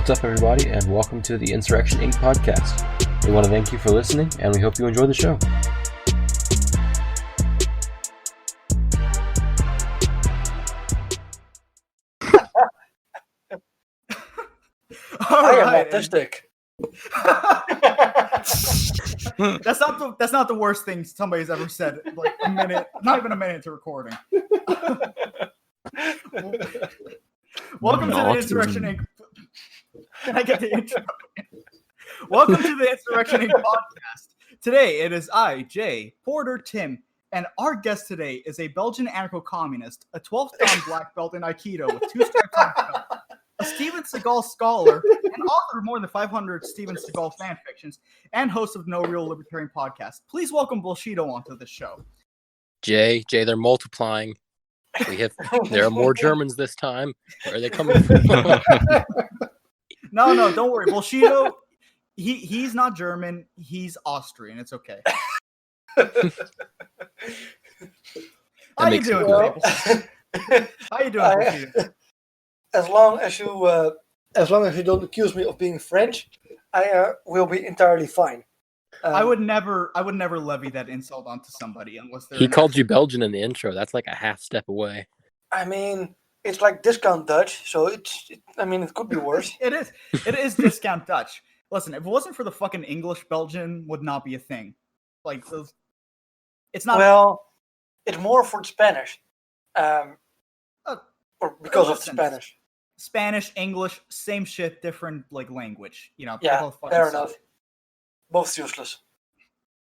What's up, everybody, and welcome to the Insurrection Inc. podcast. We want to thank you for listening, and we hope you enjoy the show. I am autistic. That's not the worst thing somebody's ever said. Like a minute, not even a minute to recording. Welcome to the Insurrection Inc. Can I get the intro? Welcome to the Insurrection Inc. podcast. Today it is I, Jay, Porter, Tim, and our guest today is a Belgian anarcho-communist, a 12th dan black belt in Aikido with 2 stripes on his belt, a Steven Seagal scholar, and author of more than 500 Steven Seagal fan fictions, and host of No Real Libertarian Podcast. Please welcome Bullshido onto the show. Jay, they're multiplying. There are more Germans this time. Where are they coming from? No, don't worry. Bullshido, he's not German. He's Austrian. It's okay. How you doing, Bullshido? As long as you don't accuse me of being French, I will be entirely fine. I would never levy that insult onto somebody unless they're. He called you Belgian in the intro. That's like a half step away. I mean, it's like discount Dutch, so it could be worse. It is discount Dutch. Listen, if it wasn't for the fucking English, Belgian would not be a thing. Like, it's not. Well, it's more for the Spanish, or because of the Spanish. Spanish, English, same shit, different like language. You know. Yeah, fair enough. Both useless.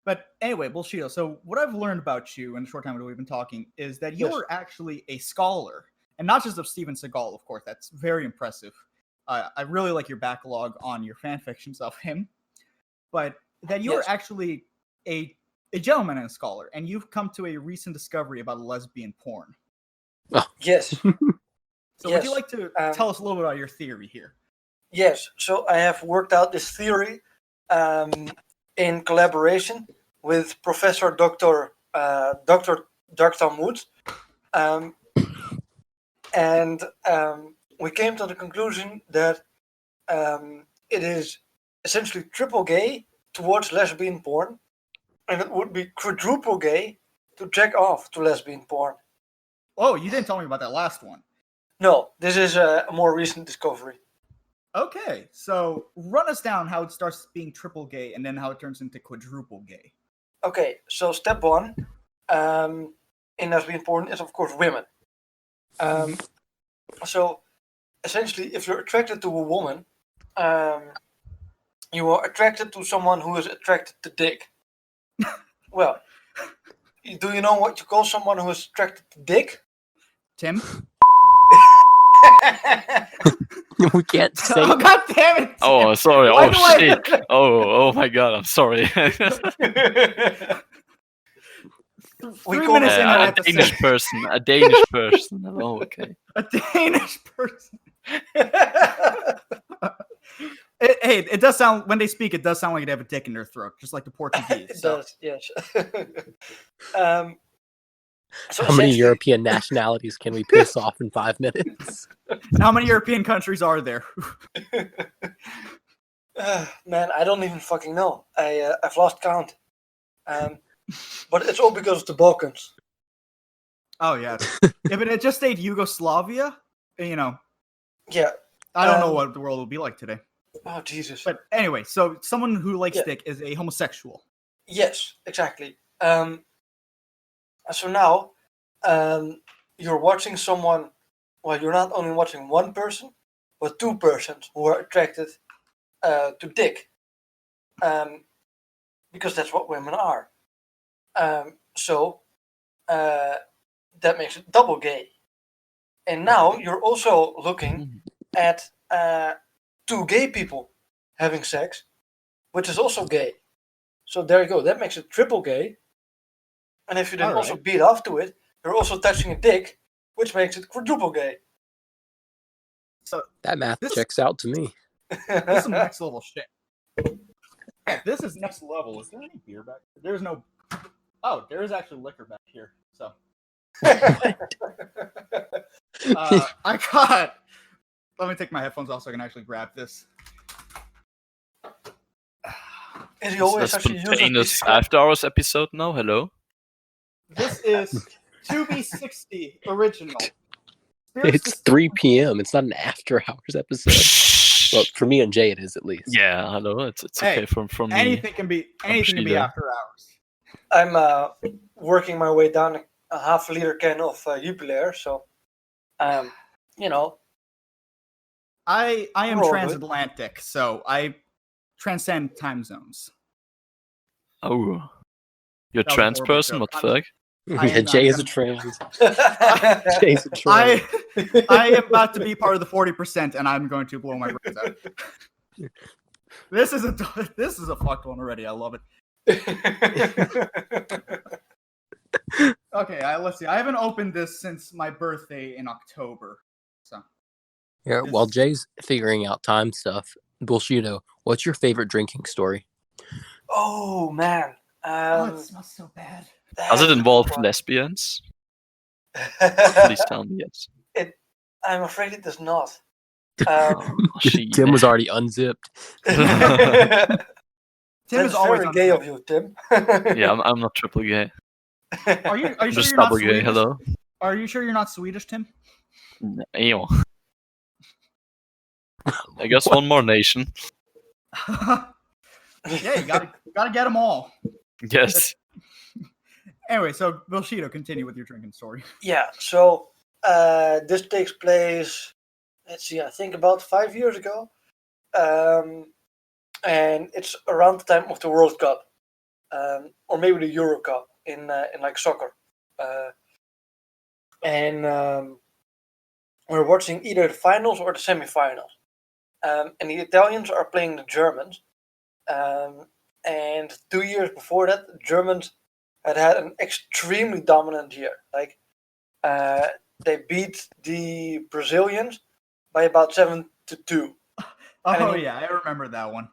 But anyway, Bullsheeto. So what I've learned about you in the short time that we've been talking is that you are actually a scholar, and not just of Steven Seagal, of course. That's very impressive. I really like your backlog on your fan fictions of him, but that you are actually a gentleman and a scholar, and you've come to a recent discovery about lesbian porn. Oh. Yes. So would you like to tell us a little bit about your theory here? Yes. So I have worked out this theory in collaboration with Professor Dr. Mood. And we came to the conclusion that it is essentially triple gay towards lesbian porn, and it would be quadruple gay to jack off to lesbian porn. Oh, you didn't tell me about that last one. No, this is a more recent discovery. Okay, so run us down how it starts being triple gay and then how it turns into quadruple gay. Okay, so step 1 in lesbian porn is, of course, women. So essentially, if you're attracted to a woman, you are attracted to someone who is attracted to dick. Well, do you know what you call someone who is attracted to dick? Tim? We can't say. Oh, god damn it! Oh, sorry. Why Oh, shit. Oh my god, I'm sorry. 3 We minutes in, I a have to Danish say. person. A Danish person. Oh, okay. A Danish person. It does sound, when they speak, it does sound like they have a dick in their throat, just like the Portuguese. It does, yes. So How many European nationalities can we piss off in 5 minutes? How many European countries are there? Man, I don't even fucking know. I've lost count. But it's all because of the Balkans. Oh, yeah. If it had just stayed Yugoslavia, you know. Yeah. I don't know what the world will be like today. Oh, Jesus. But anyway, so someone who likes dick is a homosexual. Yes, exactly. So now, you're watching someone, well, you're not only watching one person, but 2 persons who are attracted to dick. Because that's what women are. So that makes it double gay. And now you're also looking at 2 gay people having sex, which is also gay. So there you go. That makes it triple gay. And if you then also beat off to it, you're also touching a dick, which makes it quadruple gay. So That math checks out to me. this is some next level shit. This is next level. Is there any beer back there? There's no. Oh, there is actually liquor back here. So I got Let me take my headphones off so I can actually grab this. Is he Is always that such a user? spontaneous after hours episode now? Hello. This is 2B60 original. It's 3 p.m. It's not an after hours episode. Well, for me and Jay, it is at least. Yeah, hello. It's Hey, okay from me. anything can be Bullshido. after hours. I'm working my way down a half-liter can of Jupiler, so you know. I am Roll, transatlantic, so I transcend time zones. Oh, you're a That was a trans horrible person? joke. What the fuck? I am Yeah, not Jay is a gonna- trans. I Jay's a trans. I am about to be part of the 40%, and I'm going to blow my brains out. This is a fucked one already. I love it. Okay, let's see. I haven't opened this since my birthday in October. So Yeah, while Jay's figuring out time stuff, Bullshido, what's your favorite drinking story? Oh man. it smells so bad. Does it that's a involve good one. lesbians? Please tell me yes. I'm afraid it does not. Oh, shit. Tim was already unzipped. Tim That's is always very gay on. of you, Tim. Yeah, I'm not triple gay. Are you I'm sure just you're not double gay. Swedish? Hello. Are you sure you're not Swedish, Tim? Ew. I guess one more nation. Yeah, you gotta get them all. Yes. Anyway, so Bullsheeto, continue with your drinking story. Yeah, so this takes place, let's see, I think about 5 years ago. And it's around the time of the World Cup. Or maybe the Euro Cup in like soccer. And we're watching either the finals or the semifinals. And the Italians are playing the Germans. And 2 years before that, the Germans had an extremely dominant year. Like they beat the Brazilians by about 7-2. Oh I mean- yeah, I remember that one.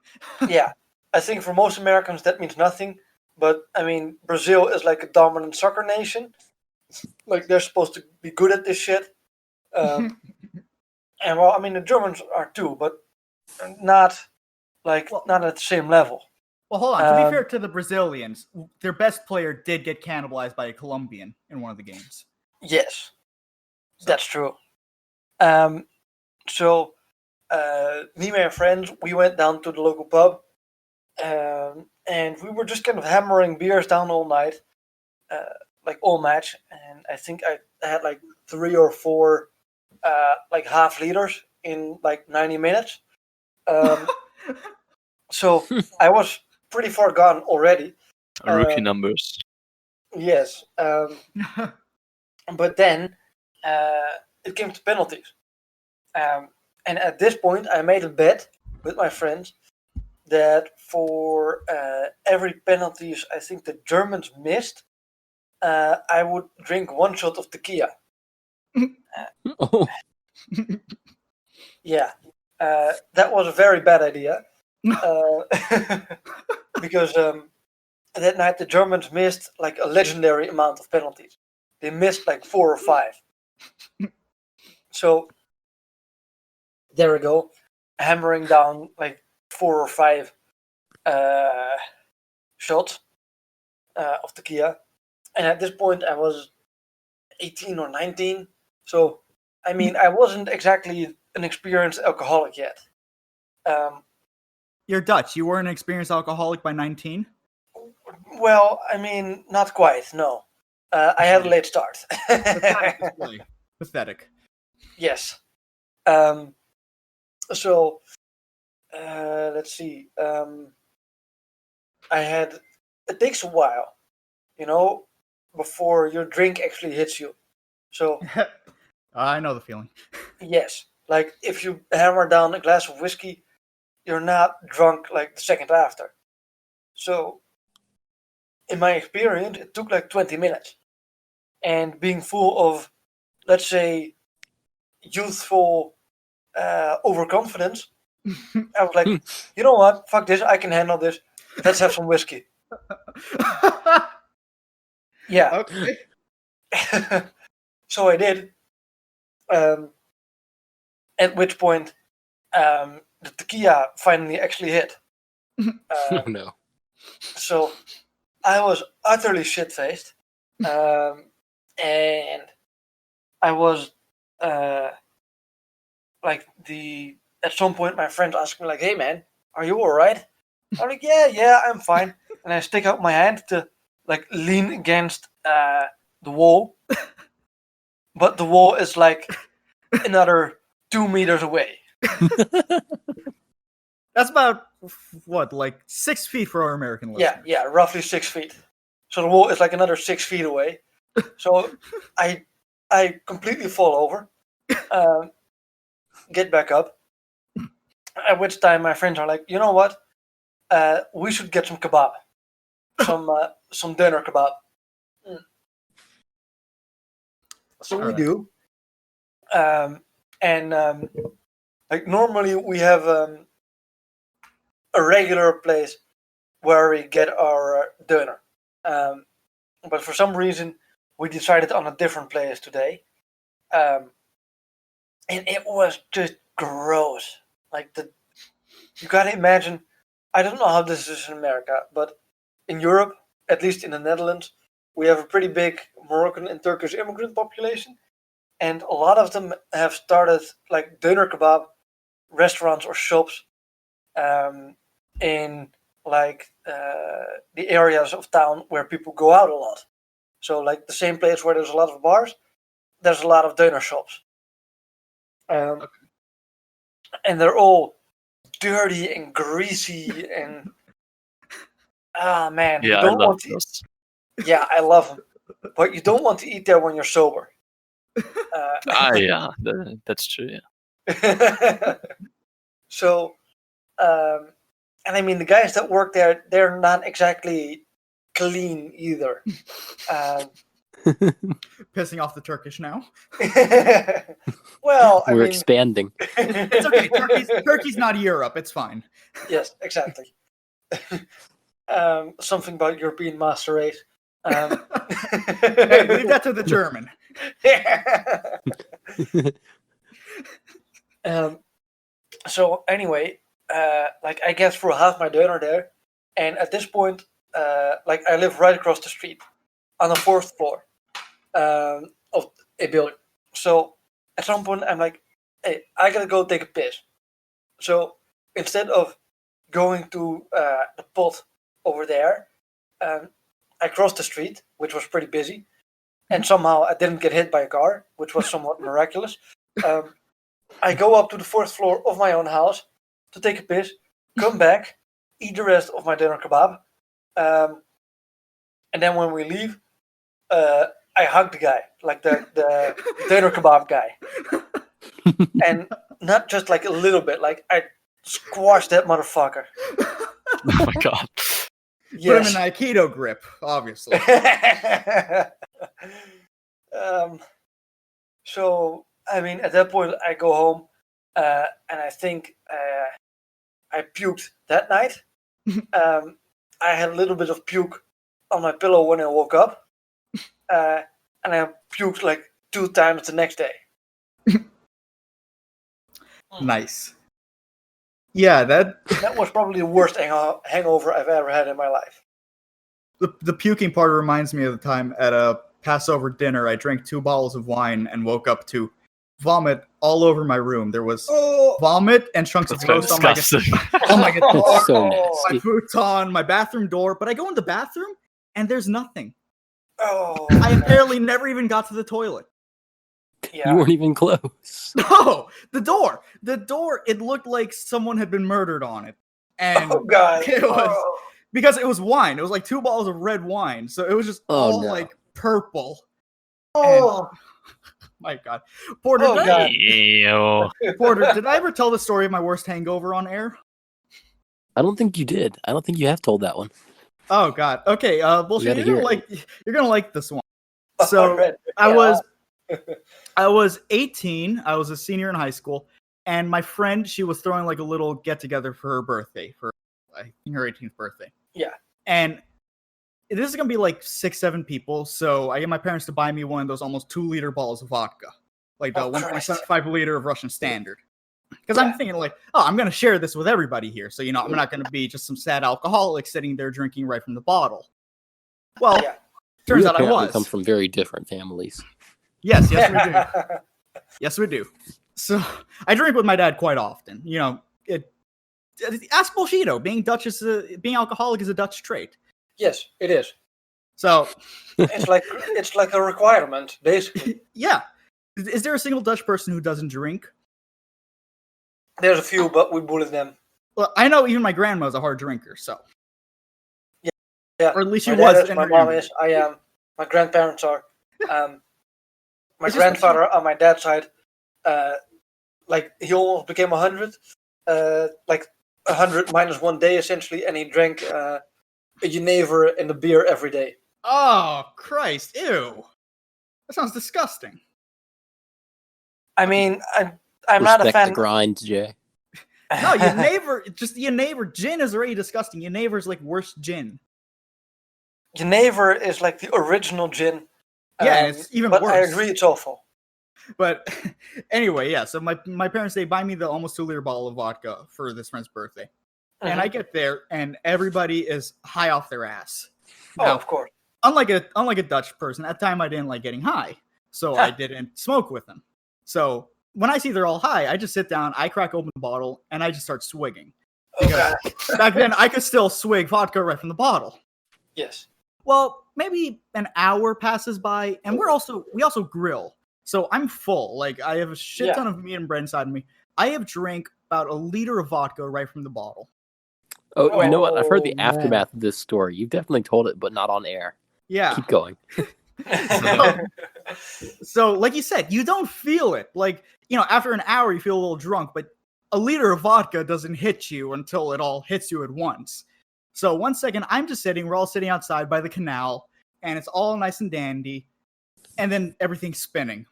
Yeah, I think for most Americans that means nothing. But I mean, Brazil is like a dominant soccer nation. Like they're supposed to be good at this shit. And well, I mean the Germans are too, but not not at the same level. Well, hold on. To be Um, fair to the Brazilians, their best player did get cannibalized by a Colombian in one of the games. Yes, that's true. So me and my friends, we went down to the local pub, and we were just kind of hammering beers down all night, like all match. And I think I had like 3 or 4, like half liters in like 90 minutes. So I was pretty far gone already. Rookie numbers. Yes. But then it came to penalties. And at this point, I made a bet with my friends that for every penalties I think the Germans missed, I would drink 1 shot of tequila. Oh, Yeah, that was a very bad idea. Because that night the Germans missed like a legendary amount of penalties. They missed like 4 or 5. So there we go, hammering down like 4 or 5 shots of tequila. And at this point I was 18 or 19. So I mean I wasn't exactly an experienced alcoholic yet. You're Dutch. You weren't an experienced alcoholic by 19? Well, I mean, not quite. No, I had a late start. Pathetic display. Pathetic. Yes. So let's see. I had. It takes a while, before your drink actually hits you. So I know the feeling. yes, like if you hammer down a glass of whiskey, you're not drunk like the second after. So in my experience, it took like 20 minutes. And being full of, let's say, youthful overconfidence, I was like, you know what? Fuck this. I can handle this. Let's have some whiskey. Yeah. Okay. So I did. At which point, the tequila finally actually hit. Oh no. So I was utterly shit-faced. And I was at some point my friend asked me like, "Hey man, are you alright?" I'm like, yeah, I'm fine. And I stick out my hand to like lean against the wall. But the wall is like another 2 meters away. That's about what, like 6 feet for our American listeners. Yeah, roughly 6 feet. So the wall is like another 6 feet away. So I completely fall over, get back up. At which time my friends are like, you know what? We should get some kebab, some dinner kebab. So we do. Like normally we have a regular place where we get our dinner. But for some reason, we decided on a different place today. And it was just gross. Like you gotta imagine, I don't know how this is in America, but in Europe, at least in the Netherlands, we have a pretty big Moroccan and Turkish immigrant population. And a lot of them have started like doner kebab restaurants or shops in like the areas of town where people go out a lot. So like the same place where there's a lot of bars, there's a lot of doner shops. And they're all dirty and greasy and man, Yeah, you I don't love want to. those. Yeah, I love them, but you don't want to eat there when you're sober. Yeah, that's true. Yeah. So, and I mean, the guys that work there, they're not exactly clean either. Pissing off the Turkish now. Well, I We're mean, expanding. It's okay. Turkey's not Europe. It's fine. yes, exactly. Something about European master race. Hey, leave that to the German. So anyway, like I get through half my dinner there, and at this point, like I live right across the street on the 4th floor of a building. So at some point, I'm like, hey, I gotta go take a piss. So instead of going to the pot over there, I crossed the street, which was pretty busy, and somehow I didn't get hit by a car, which was somewhat miraculous. I go up to the 4th floor of my own house to take a piss, come back, eat the rest of my dinner kebab, and then when we leave, I hug the guy, like the dinner kebab guy, and not just like a little bit, like I squashed that motherfucker. Oh my god. Yes. Put him in Aikido grip, obviously. So, I mean, at that point, I go home, and I think I puked that night. I had a little bit of puke on my pillow when I woke up, and I puked like 2 times the next day. Nice. Yeah, that was probably the worst hangover I've ever had in my life. the puking part reminds me of the time at a Passover dinner. I drank 2 bottles of wine and woke up to vomit all over my room. There was vomit and chunks That's of roast on disgusting. my guitar, So my nasty. futon, my bathroom door. But I go in the bathroom and there's nothing. Oh, I apparently never even got to the toilet. yeah. You weren't even close. No, the door. It looked like someone had been murdered on it, and Oh god. it was because it was wine. It was like 2 bottles of red wine, so it was just all no. like purple. Oh, My God, Porter. Oh, did, God. Porter, did I ever tell the story of my worst hangover on air? I don't think you did. I don't think you have told that one. Oh God. Okay. Bullshit. gotta hear You're gonna like this one. So I was 18. I was a senior in high school, and my friend, she was throwing like a little get together for her birthday, for I think her 18th birthday. Yeah. And this is gonna be like 6-7 people. So I get my parents to buy me one of those almost 2-liter bottles of vodka, like the 1.75 liter of Russian Standard. Because I'm thinking like, oh, I'm going to share this with everybody here. So, I'm not going to be just some sad alcoholic sitting there drinking right from the bottle. Well, turns out I was. Come from very different families. Yes, we do. Yes, we do. So I drink with my dad quite often. Ask Bullsheeto. Being alcoholic is a Dutch trait. Yes, it is. So it's like a requirement, basically. Yeah. Is there a single Dutch person who doesn't drink? There's a few, but we bully them. Well, I know even my grandma's a hard drinker, so. Yeah. Or at least she my was. Dad is, my mom is. I am. My grandparents are. My grandfather on my dad's side, he almost became 100. 100 minus 1 day essentially, and he drank a Jenever and a beer every day. Oh Christ! Ew. That sounds disgusting. I mean, I'm not a fan. The grind, Jay. No, Jenever. Gin is already disgusting. Jenever's like worse gin. Jenever is like the original gin. Yeah, it's even worse. But I agree, it's awful. But anyway, yeah. So my parents, they buy me the almost 2-liter bottle of vodka for this friend's birthday, and I get there, and everybody is high off their ass. Now, of course. Unlike a Dutch person, at the time I didn't like getting high, so I didn't smoke with them. So when I see they're all high, I just sit down, I crack open the bottle, and I just start swigging. Because back then, I could still swig vodka right from the bottle. Yes. Well, maybe an hour passes by, and we also grill. So I'm full. Like, I have a shit ton of meat and bread inside of me. I have drank about 1 liter of vodka right from the bottle. Oh, you know what? I've heard the aftermath of this story. You've definitely told it, but not on air. Yeah. Keep going. So, like you said, you don't feel it. Like, after an hour, you feel a little drunk, but 1 liter of vodka doesn't hit you until it all hits you at once. So 1 second, we're all sitting outside by the canal, and it's all nice and dandy, and then everything's spinning.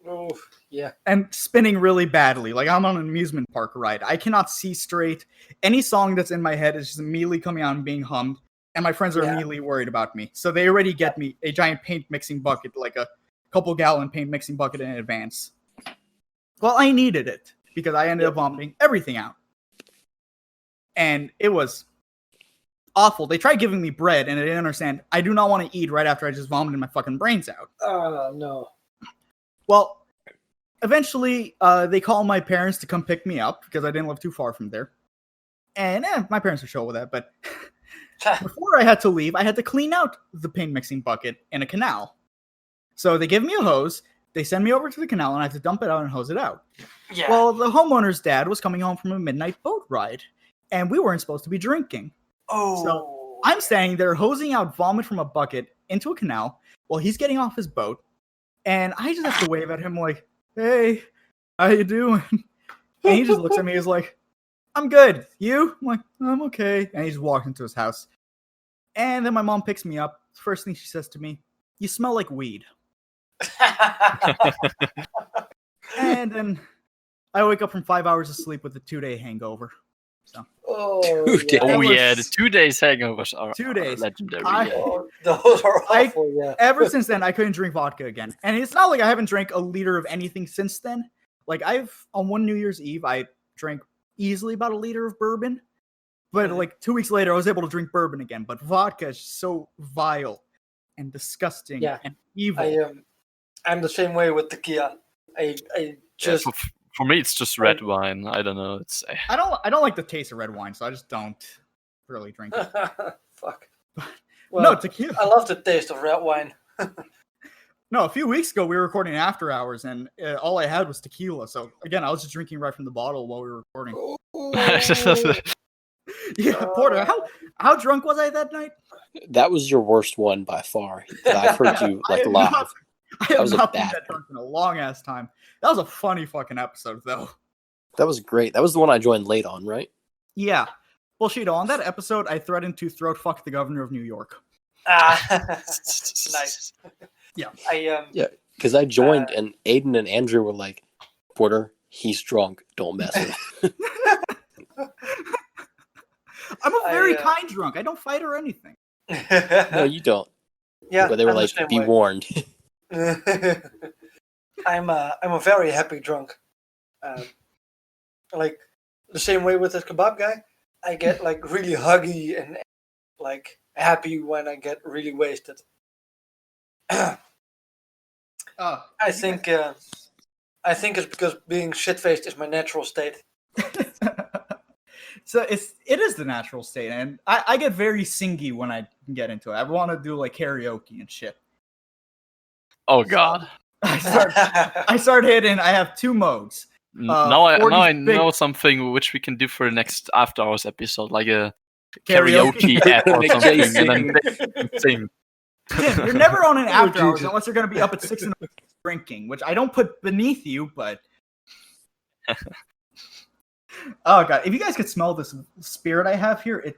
Oh, yeah. And spinning really badly. Like, I'm on an amusement park ride. I cannot see straight. Any song that's in my head is just immediately coming out and being hummed, and my friends are immediately worried about me. So they already get me a giant paint mixing bucket, like a couple gallon paint mixing bucket in advance. Well, I needed it, because I ended up vomiting everything out. And it was awful. They tried giving me bread, and I didn't understand. I do not want to eat right after I just vomited my fucking brains out. Oh, no. Well, eventually, they called my parents to come pick me up, because I didn't live too far from there. And my parents were chill with that, but before I had to leave, I had to clean out the paint mixing bucket in a canal. So they give me a hose, they send me over to the canal, and I have to dump it out and hose it out. Yeah. Well, the homeowner's dad was coming home from a midnight boat ride, and we weren't supposed to be drinking. Oh. So I'm standing there hosing out vomit from a bucket into a canal while he's getting off his boat, and I just have to wave at him like, "Hey, how you doing?" And he just looks at me, he's like, "I'm good. You?" I'm like, "I'm okay." And he just walks into his house. And then my mom picks me up. First thing she says to me, "You smell like weed." And then I wake up from 5 hours of sleep with a 2-day hangover. So. Oh, the 2 days hangovers are 2 days. Legendary. Those are awful, Ever since then, I couldn't drink vodka again. And it's not like I haven't drank 1 liter of anything since then. Like, on one New Year's Eve, I drank easily about 1 liter of bourbon. But like 2 weeks later, I was able to drink bourbon again. But vodka is so vile and disgusting and evil. I'm the same way with tequila. I just... For me, it's just red wine. I don't know. I don't like the taste of red wine, so I just don't really drink it. Fuck. Well, no, tequila. I love the taste of red wine. No, a few weeks ago we were recording After Hours, and all I had was tequila. So again, I was just drinking right from the bottle while we were recording. Yeah, Porter, how drunk was I that night? That was your worst one by far. I've heard you live. I have not been that drunk in a long ass time. That was a funny fucking episode, though. That was great. That was the one I joined late on, right? Yeah. Bullsheeto, on that episode, I threatened to throat fuck the governor of New York. Nice. Yeah. Yeah, because I joined and Aiden and Andrew were like, "Porter, he's drunk. Don't mess with him." I'm a very kind drunk. I don't fight or anything. No, you don't. Yeah. But they were like, "Be warned." I'm a very happy drunk. like the same way with the kebab guy. I get like really huggy and like happy when I get really wasted. I think it's because being shit faced is my natural state. So it is the natural state, and I get very singy when I get into it. I want to do like karaoke and shit. Oh God! I start hitting. I have 2 modes. Now I 40 know something which we can do for the next After Hours episode, like a karaoke app or Make something, Jay and then sing. Tim, you're never on an after hours Jesus. unless you're going to be up at 6 in the morning drinking, which I don't put beneath you, but. Oh god! If you guys could smell this spirit I have here, it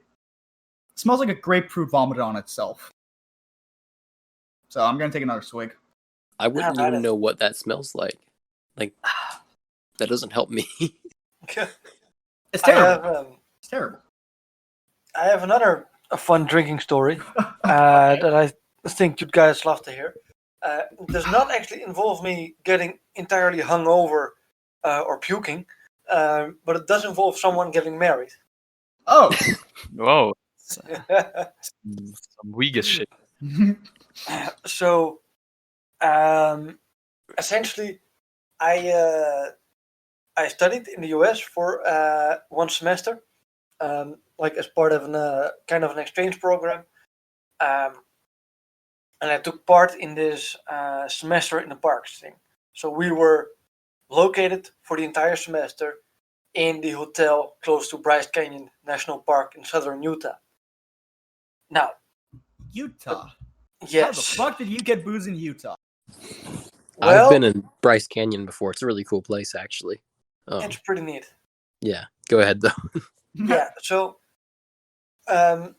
smells like a grapefruit vomited on itself. So I'm gonna take another swig. I wouldn't Not even bad. know what that smells like. Like, that doesn't help me. It's I terrible. have It's terrible. I have another fun drinking story that I think you guys love to hear. It does not actually involve me getting entirely hungover or puking, but it does involve someone getting married. Oh. Whoa! Some weaga shit. So, essentially, I studied in the US for 1 semester, like as part of an kind of an exchange program, and I took part in this semester in the parks thing. So we were located for the entire semester in the hotel close to Bryce Canyon National Park in southern Utah. Now, Utah. How the yes, fuck did you get booze in Utah? well, I've been in Bryce Canyon before. It's a really cool place, actually. it's pretty neat. Yeah, go ahead, though. Yeah, so I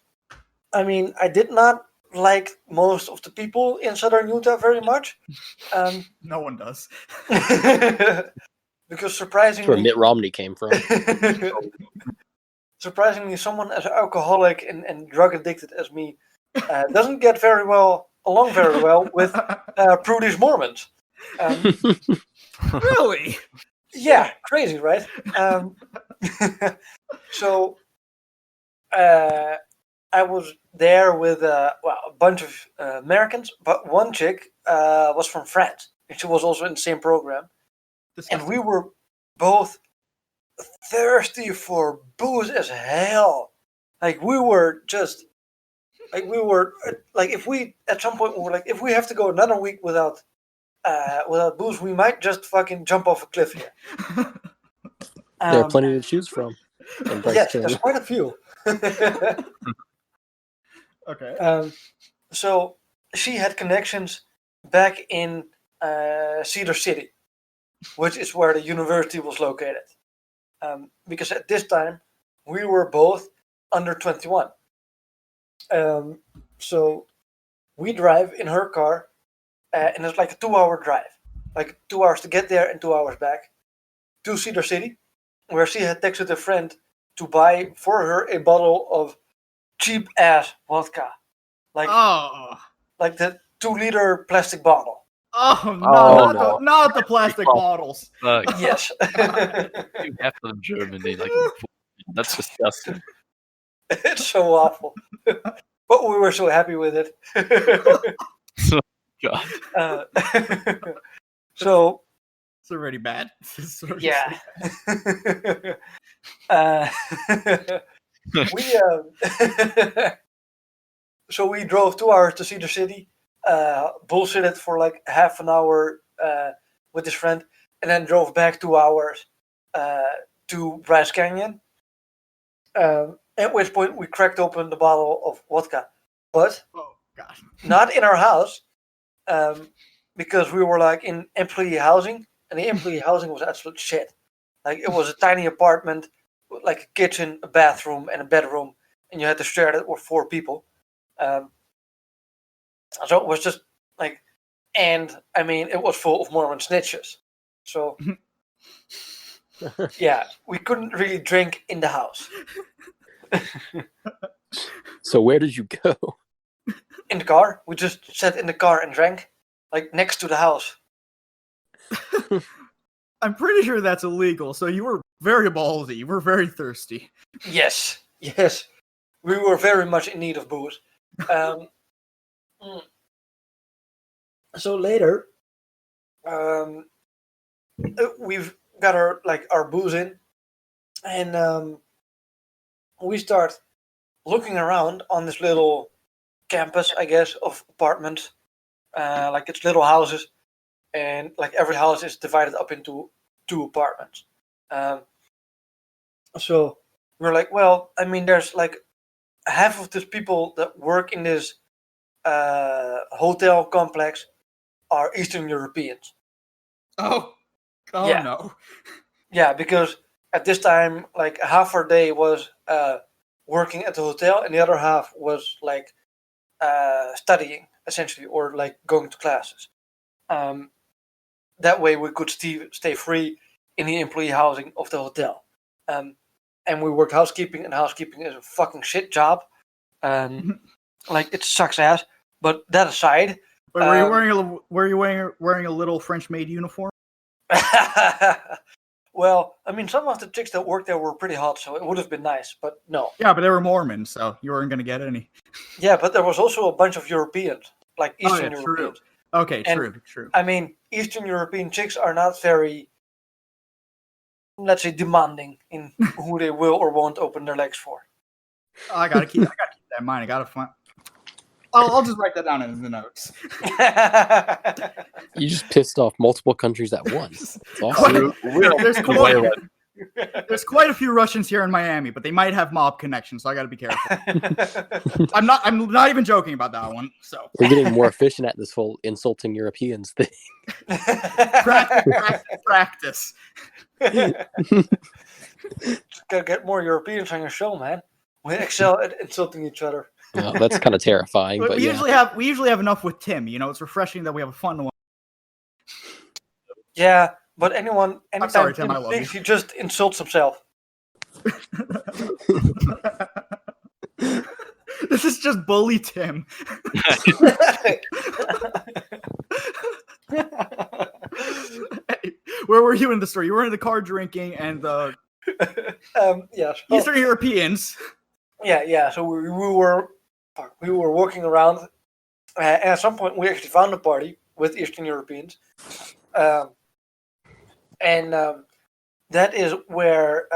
mean, I did not like most of the people in southern Utah very much, No one does. because That's where surprisingly, Mitt Romney came from. surprisingly, someone as alcoholic and drug addicted as me doesn't get along very well with prudish Mormons. Really? Yeah, crazy, right? So I was there with a bunch of Americans, but one chick was from France, and she was also in the same program. And we were both thirsty for booze as hell. Like we were just, like if we at some point we were like, if we have to go another week without booze, we might just fucking jump off a cliff here. There are plenty to choose from. In Bryce Yes, Canyon. there's quite a few. Okay. So she had connections back in Cedar City, which is where the university was located. Because at this time, we were both under 21. So we drive in her car, and it's like a 2-hour drive. Like 2 hours to get there and 2 hours back to Cedar City, where she had texted a friend to buy for her a bottle of cheap ass vodka. Like the 2-liter plastic bottle. Oh no! Oh, not, not the plastic bottles. Fuck. Yes. You have to in Germany, like that's disgusting. It's so awful. But we were so happy with it. God. So It's already bad. yeah. We so we drove 2 hours to Cedar City, bullshitted for like half an hour with his friend, and then drove back 2 hours to Bryce Canyon. At which point we cracked open the bottle of vodka, but not in our house, because we were like in employee housing, and the employee housing was absolute shit. Like it was a tiny apartment with like a kitchen, a bathroom, and a bedroom, and you had to share that with 4 people. So it was just like, and I mean, it was full of Mormon snitches. So yeah, we couldn't really drink in the house. So where did you go? In the car, we just sat in the car and drank, like next to the house. I'm pretty sure that's illegal. So you were very ballsy. You were very thirsty. Yes, we were very much in need of booze. So later, we've got our booze in, and we start looking around on this little campus, I guess, of apartments. Like it's little houses, and like every house is divided up into 2 apartments. So we're like, well, I mean, there's like half of these people that work in this hotel complex are Eastern Europeans. Oh Yeah. no. Yeah, because at this time, like half our day was working at the hotel, and the other half was like studying, essentially, or like going to classes. That way, we could stay free in the employee housing of the hotel. And we worked housekeeping, and housekeeping is a fucking shit job. Like it sucks ass. But that aside, Wait, were you wearing a little French maid uniform? well, I mean, some of the chicks that worked there were pretty hot, so it would have been nice, but no. Yeah, but they were Mormons, so you weren't gonna get any. Yeah, but there was also a bunch of Europeans, like Eastern Europeans. True. Okay, And, true. I mean, Eastern European chicks are not very, let's say, demanding in who they will or won't open their legs for. I gotta keep that in mind. I gotta find. I'll just write that down in the notes. You just pissed off multiple countries at once. It's awesome. There's quite a few Russians here in Miami, but they might have mob connections, so I got to be careful. I'm not even joking about that one. So we're getting more efficient at this whole insulting Europeans thing. Practice. Gotta get more Europeans on your show, man. We excel at insulting each other. Well, that's kind of terrifying. But we usually have enough with Tim. You know, it's refreshing that we have a fun one. Yeah, but anytime sorry, Tim, Tim I love speaks, you. he just insults himself. This is just bully Tim. Hey, where were you in the story? You were in the car drinking and the yes. Eastern Europeans. Yeah. So we were walking around, and at some point we actually found a party with Eastern Europeans, and that is where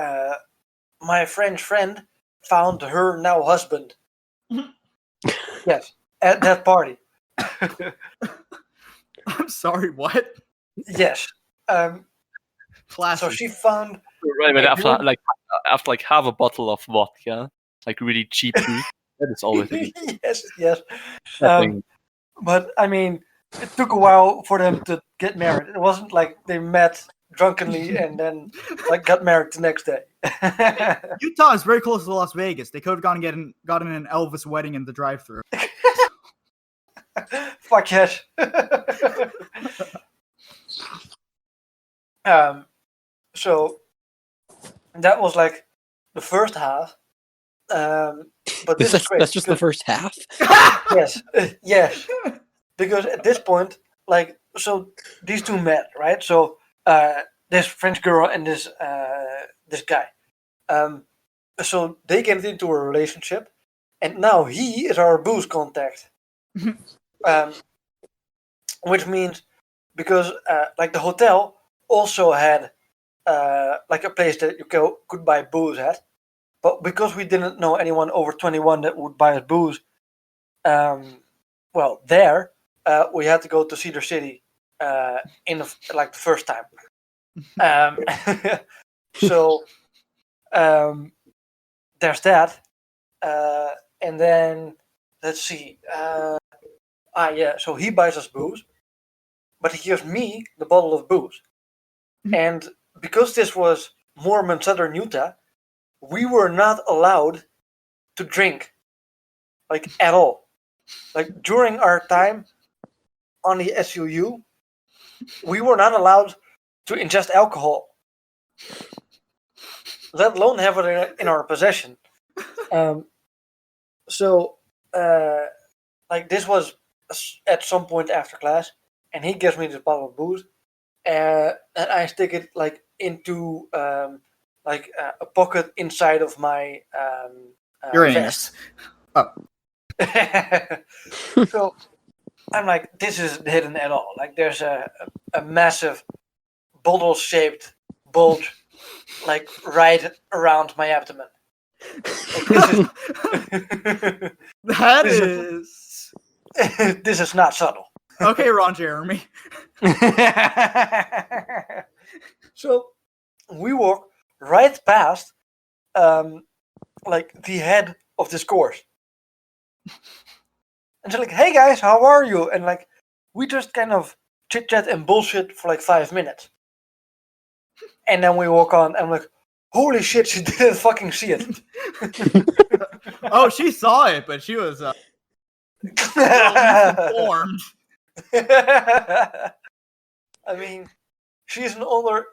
my French friend found her now husband. Yes, at that party. I'm sorry, what? Yes. Classic. So she found. Right, but after half a bottle of vodka, like really cheap booze, that is always a good yes. thing. But I mean, it took a while for them to get married. It wasn't like they met drunkenly and then like got married the next day. Utah is very close to Las Vegas. They could have gotten an Elvis wedding in the drive-thru. Fuck yes. So that was like the first half. But this is great. That's just the first half. Yes. Because at this point, like, so these two met, right? So this French girl and this guy. So they get into a relationship, and now he is our booze contact. Which means because like the hotel also had like a place that you could buy booze at, but because we didn't know anyone over 21 that would buy us booze, well, there we had to go to Cedar City in the first time. So there's that, and then let's see. So he buys us booze, but he gives me the bottle of booze. And because this was Mormon Southern Utah, we were not allowed to drink, like, at all. Like, during our time on the SUU, we were not allowed to ingest alcohol, let alone have it in our possession. So, like, this was at some point after class, and he gives me this bottle of booze, and I stick it like into a pocket inside of my Your vest. anus. So I'm like, this isn't hidden at all. Like there's a massive bottle-shaped bulge, like right around my abdomen. Like, That this is this is not subtle. okay, Ron Jeremy. So we walk right past like the head of this course. And they're like, hey guys, how are you? And like we just kind of chit chat and bullshit for like 5 minutes. And then we walk on and I'm like, holy shit, she didn't fucking see it. Oh, she saw it, but she was misinformed. I mean, she's an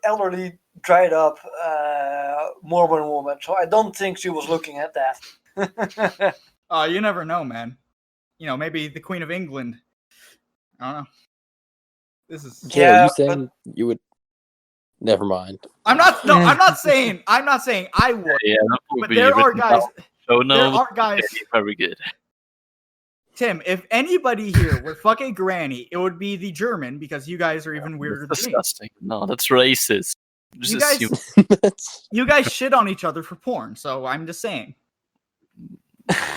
elderly, dried up Mormon woman, so I don't think she was looking at that. You never know, man. You know, maybe the Queen of England. I don't know. This is. Jay, Yeah, are you saying you would? Never mind. I'm not. No, I'm not saying. I'm not saying I would. Yeah, that would But be there are written guys. down. So no, There are guys. very good. Tim, if anybody here were fucking granny, it would be the German because you guys are even weirder That's than me. disgusting. No, that's racist. Just You guys- assume- You guys shit on each other for porn, so I'm just saying.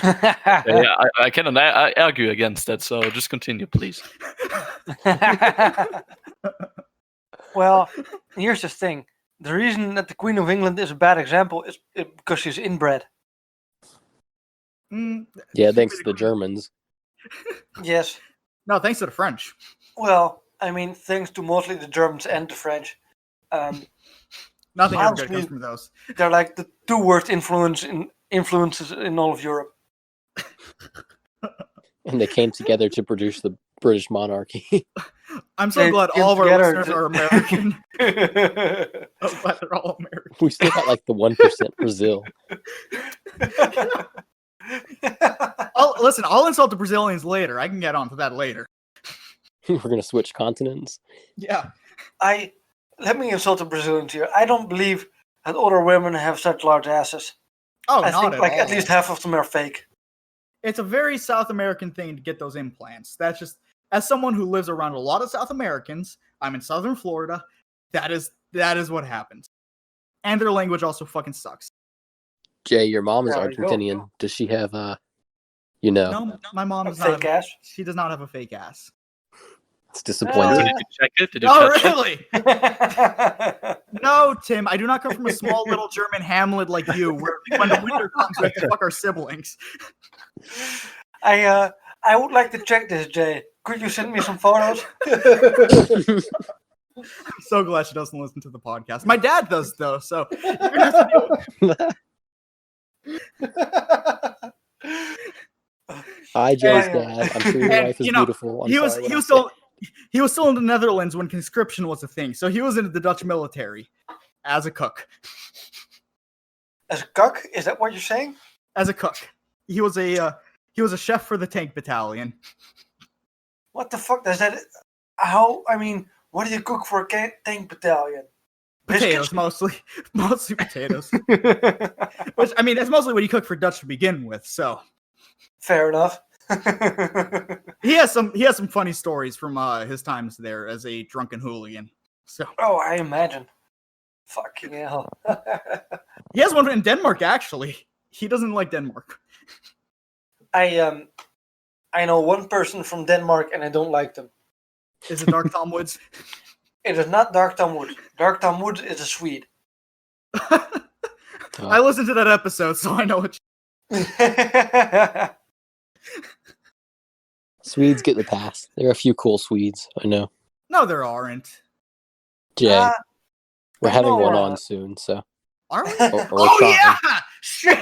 Yeah, I cannot argue against that. So just continue, please. Well, here's the thing. The reason that the Queen of England is a bad example is because she's inbred. Yeah, thanks to the Germans. Yes. No, thanks to the French. Well, I mean, thanks to mostly the Germans and the French. Nothing ever good Honestly- comes from those. They're like the two worst influences in all of Europe. And they came together to produce the British monarchy. I'm so They glad came all of our together listeners to- are American. I'm glad they're all American. We still got like the 1% Brazil. Listen, I'll insult the Brazilians later. I can get onto that later. We're gonna switch continents. Yeah. Let me insult the Brazilians here. I don't believe that older women have such large asses. Oh, I not think at like all. at least half of them are fake. It's a very South American thing to get those implants. That's just, as someone who lives around a lot of South Americans, I'm in Southern Florida. That is what happens. And their language also fucking sucks. Jay, your mom is There we go. Argentinian. Does she have No, my mom does not. Fake ass. She does not have a fake ass. It's disappointing. Did you check it? Did you Oh, touch it? really? No, Tim. I do not come from a small little German hamlet like you, where when the winter comes, we have to fuck our siblings. I would like to check this, Jay. Could you send me some photos? I'm so glad she doesn't listen to the podcast. My dad does, though, so you're gonna have to deal with Hi, Jay's Yeah. dad. I'm sure your And, wife is you know, beautiful. I'm he was sorry, what he I was said. still he was still in the Netherlands when conscription was a thing, so he was in the Dutch military as a cook. As a cuck? Is that what you're saying? As a cook, he was a chef for the tank battalion. What the fuck does that? How? I mean, what do you cook for a tank battalion? Potatoes, mostly potatoes. Which, I mean, that's mostly what you cook for Dutch to begin with. So Fair enough. he has some funny stories from his times there as a drunken hooligan. So Oh, I imagine. Fucking hell. he has one in Denmark. Actually, he doesn't like Denmark. I know one person from Denmark and I don't like them. Is it Dark Tom Woods? It is not Dark Tom Woods. Dark Tom Woods is a Swede. I listened to that episode, so I know what. Swedes get the pass. There are a few cool Swedes. I know. No, there aren't. Jay, we're having no, one we're on not. soon, so. Are we? Or Oh trying. yeah! Shit!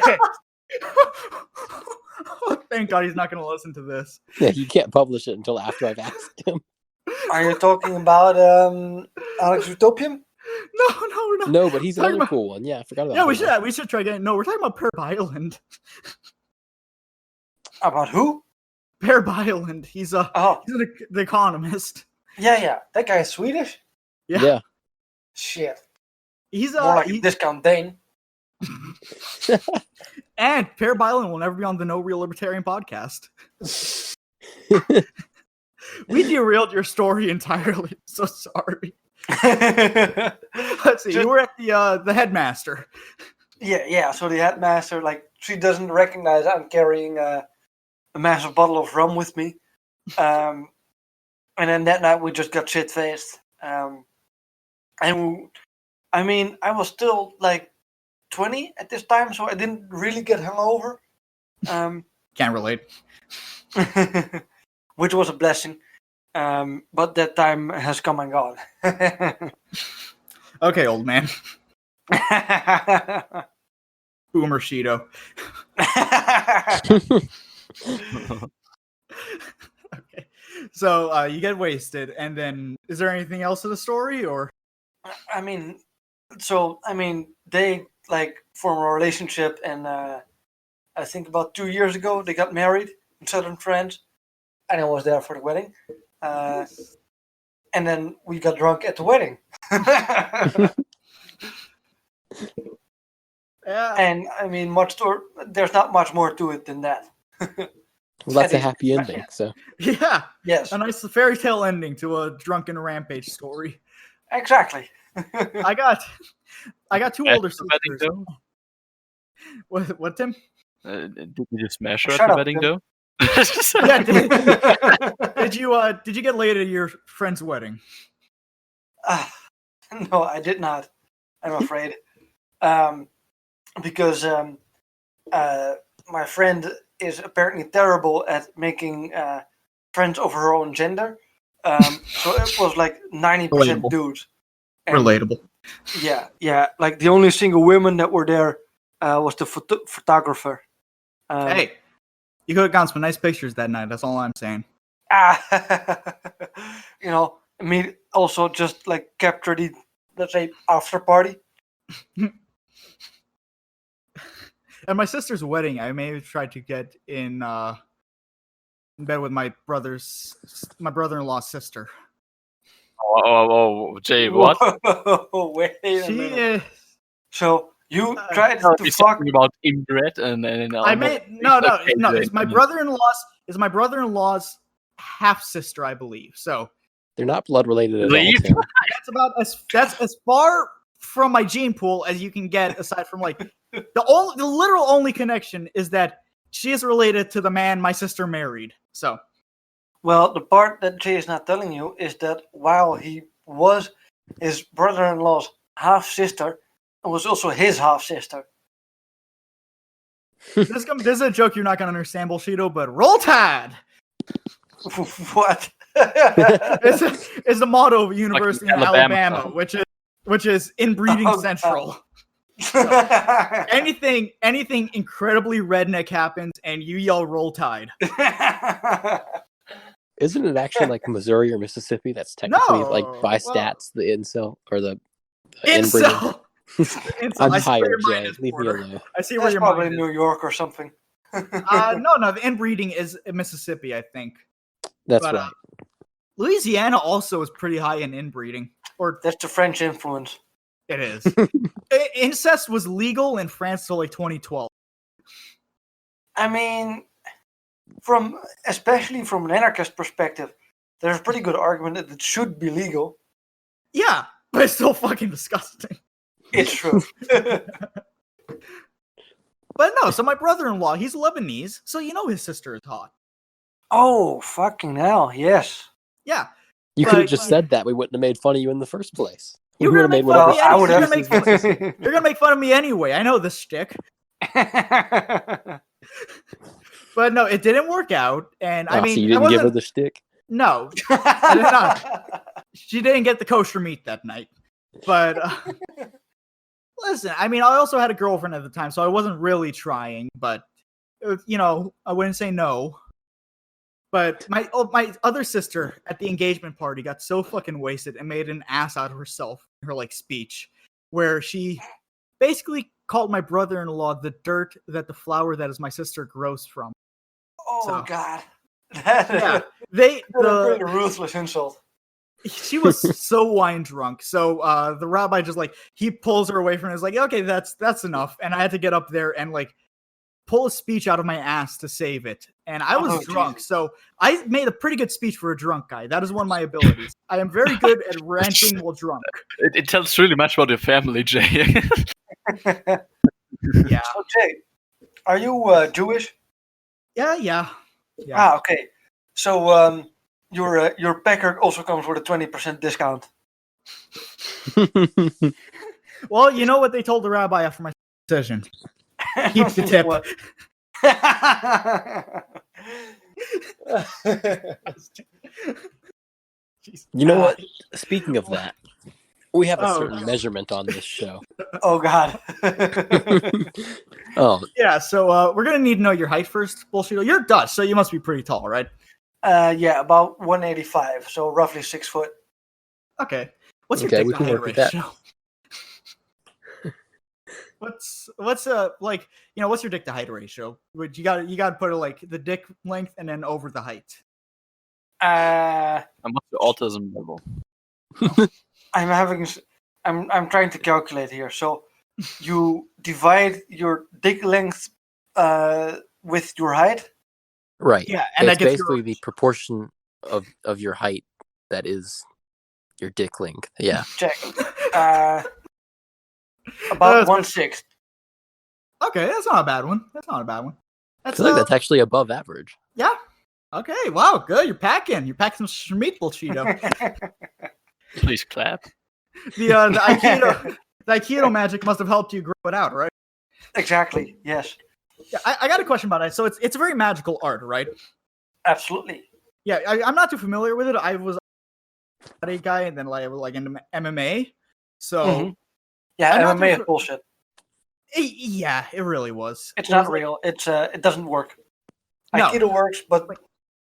Oh, thank God he's not going to listen to this. Yeah, you can't publish it until after I've asked him. Are you talking about Alex Utopian? No, we're not. No, but he's Talking another about- cool one. Yeah, I forgot about Yeah, that. we should try again. No, we're talking about Per Byland. About who? Per Byland. He's Oh, the economist. yeah. That guy is Swedish. Yeah. Shit. He's More like a discount Dane. And Per Byland will never be on the No Real Libertarian podcast. We derailed your story entirely. So sorry. Let's see. You were at the headmaster. Yeah. So the headmaster, like, she doesn't recognize I'm carrying a massive bottle of rum with me. And then that night we just got shit faced. And I mean, I was still like 20 at this time, so I didn't really get hungover. Can't relate. Which was a blessing. But that time has come and gone. Okay, old man. Bullsheeto. Okay. So you get wasted, and then is there anything else to the story, or? I mean, they like form a relationship, and I think about 2 years ago they got married in southern France, and I was there for the wedding. And then we got drunk at the wedding. Yeah. And I mean, there's not much more to it than that. Well, that's a happy ending. So Yeah. Yes. A nice fairy tale ending to a drunken rampage story. Exactly. I got two older sisters. Wedding, What, Tim? did you just smash her Shut at the up, wedding, Tim. though? Yeah, did you get laid at your friend's wedding? No, I did not. I'm afraid. Because my friend is apparently terrible at making friends of her own gender. So it was like 90% Relatable. dudes. And Relatable. Yeah. Like the only single women that were there was the photographer. Hey, you could have gotten some nice pictures that night. That's all I'm saying. Me also just like capture the, let's say, after party. At my sister's wedding, I may have tried to get in bed with my brother-in-law's sister. Oh, Jay, what? Whoa, wait a She minute. is. So you tried No, to you're fuck? talking about inbred and I made no. Okay, It's my brother-in-law's half sister, I believe. So they're not blood related at Leave? all. Tim. that's as far from my gene pool as you can get, aside from like the literal only connection is that she is related to the man my sister married. So, Well, the part that Jay is not telling you is that while he was his brother-in-law's half sister, it was also his half sister. this is a joke you're not gonna understand, Bullsheeto, but roll Tide! What? It's the motto of University Like in Alabama, which is inbreeding Oh, central. Anything incredibly redneck happens, and you yell "Roll Tide." Isn't it actually like Missouri or Mississippi? That's technically No, like by well- stats the incel or the inbreeding. Incel. I'm I see where tired, your mind Jay. is, Leave me Porter. alone. I see where That's your probably mind is. New York or something. No, the inbreeding is in Mississippi, I think. That's But, right. Louisiana also is pretty high in inbreeding, or That's the French influence. it is. Incest was legal in France till like 2012. I mean, especially from an anarchist perspective, there's a pretty good argument that it should be legal. Yeah, but it's still fucking disgusting. It's true. But no, so my brother-in-law, he's Lebanese, so you know his sister is hot. Oh, fucking hell, yes. Yeah. You could have Like- just said that. We wouldn't have made fun of you in the first place. You We were would have gonna made make fun of whatever. me Well, I would You're have. gonna You're gonna make fun of me anyway. I know this shtick. But no, it didn't work out. And I Oh, mean, so you I didn't give her wasn't- the shtick? No, I did not. She didn't get the kosher meat that night. But listen, I mean, I also had a girlfriend at the time, so I wasn't really trying. But I wouldn't say no. But my other sister at the engagement party got so fucking wasted and made an ass out of herself in her like speech, where she basically called my brother-in-law the dirt that the flower that is my sister grows from. Oh, So- God. Yeah, That's a pretty ruthless insult. she was so wine drunk. So the rabbi just like he pulls her away from it. Is like, okay, that's enough. And I had to get up there and like pull a speech out of my ass to save it. And I was drunk, Jesus. so I made a pretty good speech for a drunk guy. That is one of my abilities. I am very good at ranting while drunk. It tells really much about your family, Jay. Yeah. So Jay, are you Jewish? Yeah. Ah, okay. So your Packard also comes with a 20% discount. Well, you know what they told the rabbi after my session? Keep the tip. What? You know what? Speaking of that, we have a Oh. certain measurement on this show. Oh God. Oh, Yeah, so we're gonna need to know your height first, Bullsheeto. You're Dutch, so you must be pretty tall, right? Yeah, about 185, so roughly 6 foot. Okay. What's your Okay, dick we to can height work with that. ratio? What's like, you know, what's your dick to height ratio? Would you got to put it like the dick length and then over the height. Uh, And what's your autism level? I'm trying to calculate here. So you divide your dick length with your height. right. Yeah, and It's that gets basically the proportion of your height that is your dick length. Yeah. Check. About 1/6. Okay, that's not a bad one. That's not a bad one. I That's feel like that's actually above average. yeah. Okay, wow, good. You're packing some schmeat Bullsheeto. Please clap. The Aikido magic must have helped you grow it out, right? Exactly. Yes. Yeah, I got a question about it. So it's a very magical art, right? Absolutely. Yeah, I'm not too familiar with it. I was a guy, and then like into MMA. So Mhm. Yeah, I'm not MMA is too- bullshit. yeah, it really was. It's It not was like- real. It doesn't work. No. Aikido works, but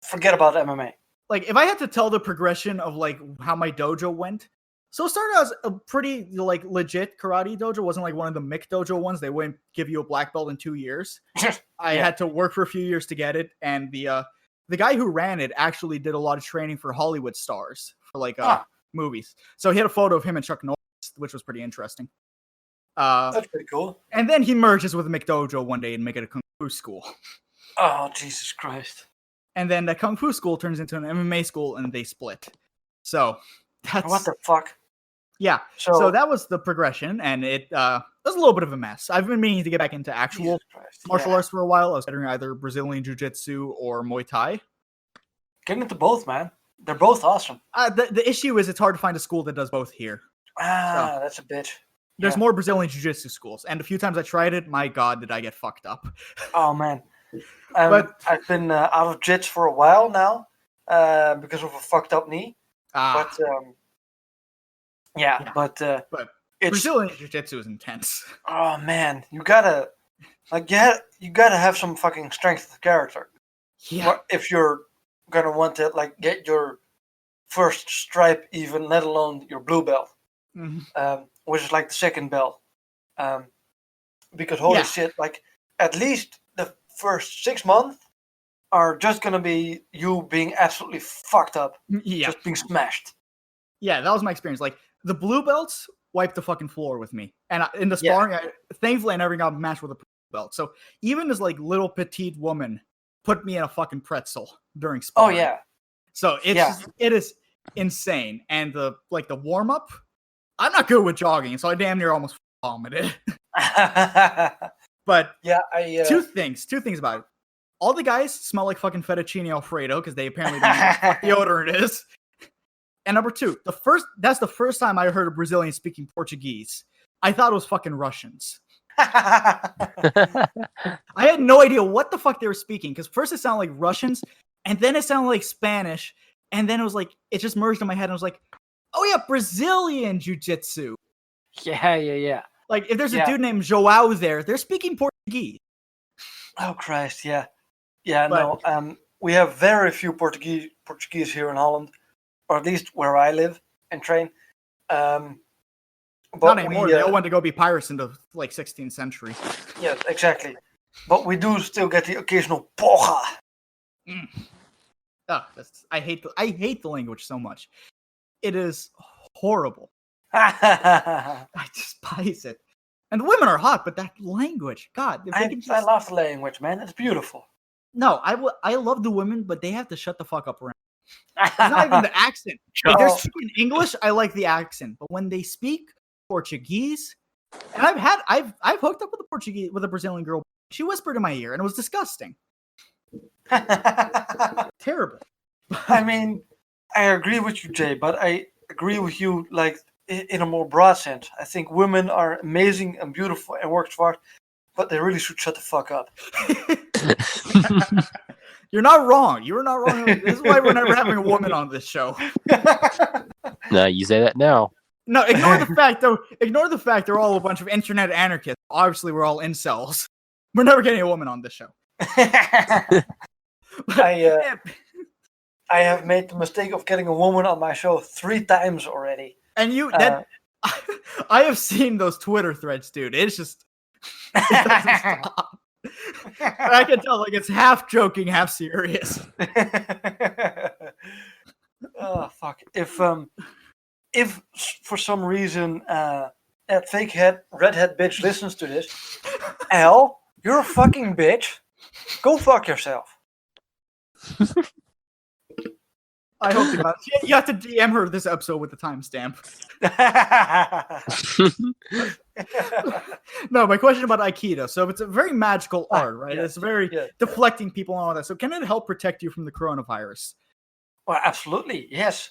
forget about MMA. Like if I had to tell the progression of like how my dojo went, so it started as a pretty like legit karate dojo. It wasn't like one of the Mick dojo ones. They wouldn't give you a black belt in 2 years. I Yeah. had to work for a few years to get it, and the guy who ran it actually did a lot of training for Hollywood stars for like movies. So he had a photo of him and Chuck Norris, which was pretty interesting. That's pretty cool. And then he merges with McDojo one day and make it a kung fu school. Oh, Jesus Christ. And then the kung fu school turns into an MMA school, and they split. So that's What the fuck? yeah. So that was the progression, and it was a little bit of a mess. I've been meaning to get back into actual Jesus Christ. martial Yeah. arts for a while. I was considering either Brazilian Jiu-Jitsu or Muay Thai. Get into both, man. They're both awesome. The issue is it's hard to find a school that does both here. That's a bitch. There's Yeah. more Brazilian Jiu-Jitsu schools, and a few times I tried it, my God, did I get fucked up. Oh man. But- I've been out of jits for a while now because of a fucked up knee. But Yeah. but it's Brazilian Jiu-Jitsu is intense. oh man, you gotta you gotta have some fucking strength of character. Yeah. If you're gonna want to like get your first stripe, even let alone your blue belt, Mhm. which is like the second belt. Because holy Yeah. shit, like at least the first 6 months are just gonna be you being absolutely fucked up, Yeah. just being smashed. Yeah, that was my experience. Like the blue belts wiped the fucking floor with me, and in the Yeah. sparring, thankfully I never got matched with a blue belt. So even this like little petite woman put me in a fucking pretzel during Oh sparring. yeah. So it's Yeah. just- it is insane, and the warm up, I'm not good with jogging, so I damn near almost vomited. But Yeah, I two things about it. All the guys smell like fucking fettuccine alfredo because they apparently don't know what the fuck deodorant is. And number two, that's the first time I heard a Brazilian speaking Portuguese. I thought it was fucking Russians. I had no idea what the fuck they were speaking because first it sounded like Russians, and then it sounded like Spanish, and then it was like it just merged in my head. And I was like, "Oh yeah, Brazilian jiu-jitsu." yeah. Like if there's a Yeah. dude named Joao there, they're speaking Portuguese. Oh Christ, yeah. Yeah, But- no. We have very few Portuguese here in Holland, or at least where I live and train. But Not anymore. we, They all went to go be pirates in the like 16th century. yeah, exactly. But we do still get the occasional porra. I hate the language so much. It is horrible. I I despise it. And the women are hot, but that language, God, if they can just... love the language, man. It's beautiful. No, I love the women, but they have to shut the fuck up around. It's not even the accent. If they're speaking English, I like the accent, but when they speak Portuguese, and I've hooked up with a Brazilian girl. She whispered in my ear, and it was disgusting. Terrible. I mean, I agree with you, Jay, but I agree with you like in a more broad sense. I think women are amazing and beautiful and work hard, but they really should shut the fuck up. You're not wrong. You're not wrong. This is why we're never having a woman on this show. No, you say that now. No, ignore the fact though. Ignore the fact they're all a bunch of internet anarchists. Obviously, we're all incels. We're never getting a woman on this show. I have made the mistake of getting a woman on my show 3 times already. And I have seen those Twitter threads, dude. It's just it doesn't stop. I can tell, like, it's half joking, half serious. Oh fuck! If for some reason that fake redhead bitch listens to this, Al, you're a fucking bitch. Go fuck yourself. I hope to God. You have to DM her this episode with the timestamp. No, my question about Aikido. So it's a very magical art, right? Yeah, it's very deflecting people and all that. So can it help protect you from the coronavirus? Well, absolutely, yes.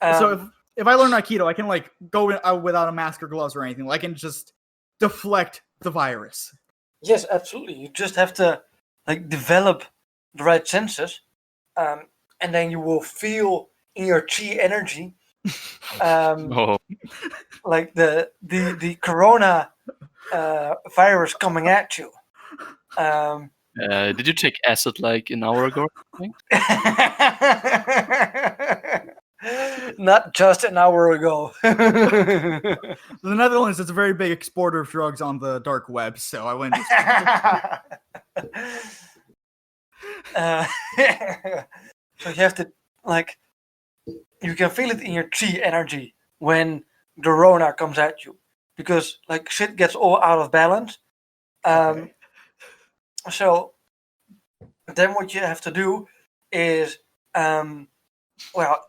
So if I learn Aikido, I can like go out without a mask or gloves or anything. I can just deflect the virus. Yes, absolutely. You just have to like develop the right senses, and then you will feel in your chi energy, like the corona virus coming at you. Did you take acid like an hour ago? Not just an hour ago. The Netherlands is a very big exporter of drugs on the dark web, so I went. So you have to like, you can feel it in your chi energy when the Rona comes at you, because like shit gets all out of balance. Okay. So then what you have to do is,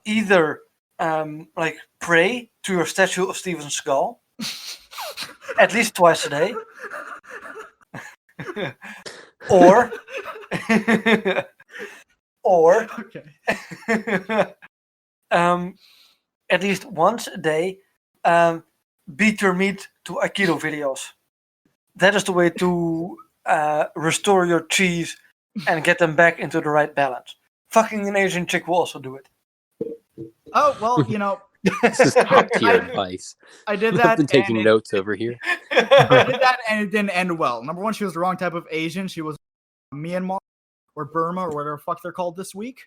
either like pray to your statue of Steven Skull at least twice a day, or Okay. At least once a day, beat your meat to Aikido videos. That is the way to restore your cheese and get them back into the right balance. Fucking an Asian chick will also do it. Oh, well, you know. This is top tier advice. I did that. I've been taking notes over here. I did that and it didn't end well. Number one, she was the wrong type of Asian. She was Myanmar or Burma or whatever the fuck they're called this week.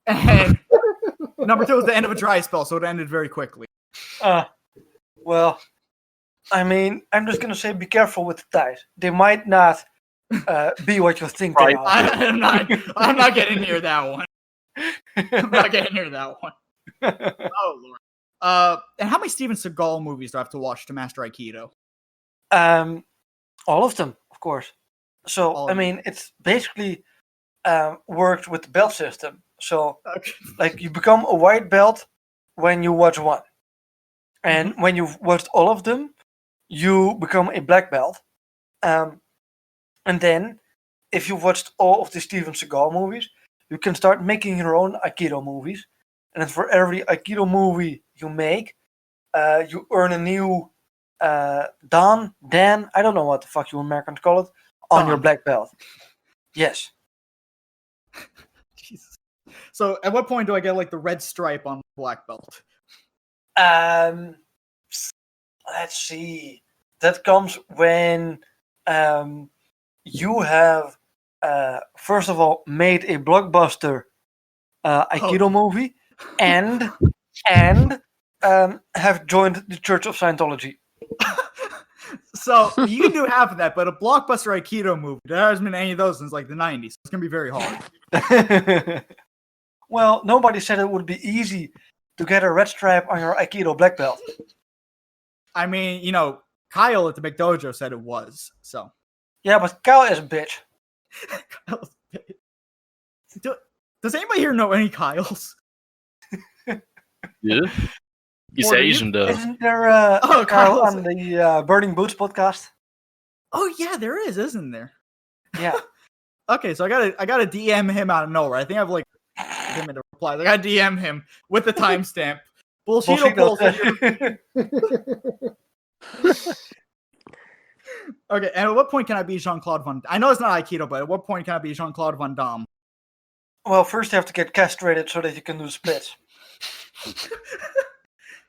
And number two was the end of a dry spell, so it ended very quickly. Well, I mean, I'm just gonna say be careful with the ties. They might not be what you think they are. I'm not getting near that one. I'm not getting near that one. Oh Lord. And how many Steven Seagal movies do I have to watch to master Aikido? All of them, of course. So I mean, it's basically worked with the belt system. So like you become a white belt when you watch one, and when you've watched all of them, you become a black belt. And then, if you've watched all of the Steven Seagal movies, you can start making your own Aikido movies. And then for every Aikido movie you make, you earn a new Dan, I don't know what the fuck you Americans call it, on your black belt. Yes. Jesus. So at what point do I get like the red stripe on the black belt? Let's see. That comes when you have first of all made a blockbuster Aikido movie and have joined the Church of Scientology. So you can do half of that, but a blockbuster Aikido movie, there hasn't been any of those since like the 90s. It's gonna be very hard. Well, nobody said it would be easy to get a red stripe on your Aikido black belt? I mean, Kyle at the McDojo said it was. So. Yeah, but Kyle is a bitch. Kyle's a bitch. Does anybody here know any Kyles? Yeah. He's Or Asian though. Isn't there Oh, Kyle Kyle's- on the Burning Boots podcast? Oh yeah, there is, isn't there? Yeah. Okay, so I gotta DM him out of nowhere. I think I've like him in the replies. I gotta DM him with the timestamp. Bullsheeto Bullshido. Okay, and at what point can I be Jean-Claude Van? I know it's not Aikido, but at what point can I be Jean-Claude Van Damme? Well, first you have to get castrated so that you can do splits.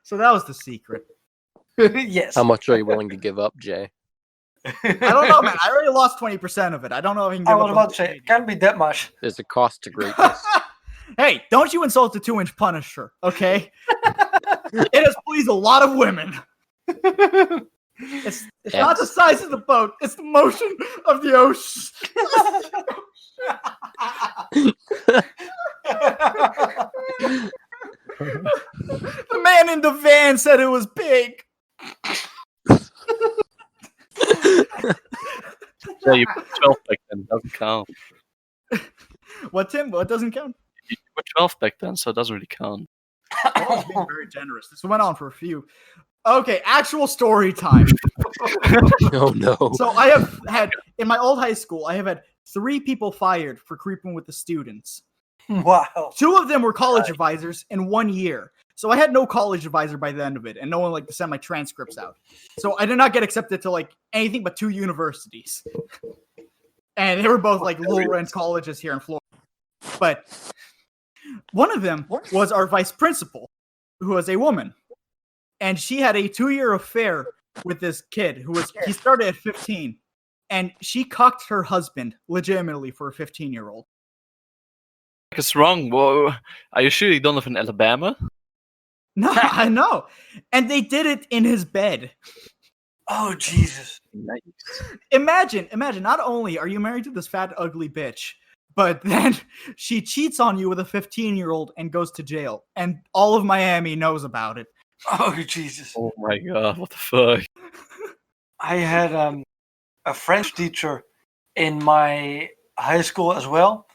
So that was the secret. Yes. How much are you willing to give up, Jay? I don't know, man. I already lost 20% of it. I don't know if I can give I was up about to say, it can't be that much. There's a cost to greatness. Hey, don't you insult the 2-inch Punisher, okay? It has pleased a lot of women. It's not the size of the boat, it's the motion of the ocean. The man in the van said it was big. Yeah, you put 12 back then. Doesn't count. What, Tim? What doesn't count? You put 12 back then, so it doesn't really count. I was being very generous. This went on for a few. Okay, actual story time. Oh no. So I have had, in my old high school, I have had 3 people fired for creeping with the students. Wow. 2 of them were college advisors in 1 year. So I had no college advisor by the end of it, and no one like to send my transcripts out. So I did not get accepted to like anything but 2 universities. And they were both like low-rent colleges here in Florida. But one of them was our vice principal, who was a woman. And she had a 2-year affair with this kid he started at 15. And she cucked her husband legitimately for a 15-year-old. It's wrong. Whoa. Are you sure you don't live in Alabama? No, I know. And they did it in his bed. Oh, Jesus. Nice. Imagine, not only are you married to this fat, ugly bitch, but then she cheats on you with a 15-year-old and goes to jail. And all of Miami knows about it. Oh, Jesus. Oh my god, what the fuck? I had a French teacher in my high school as well,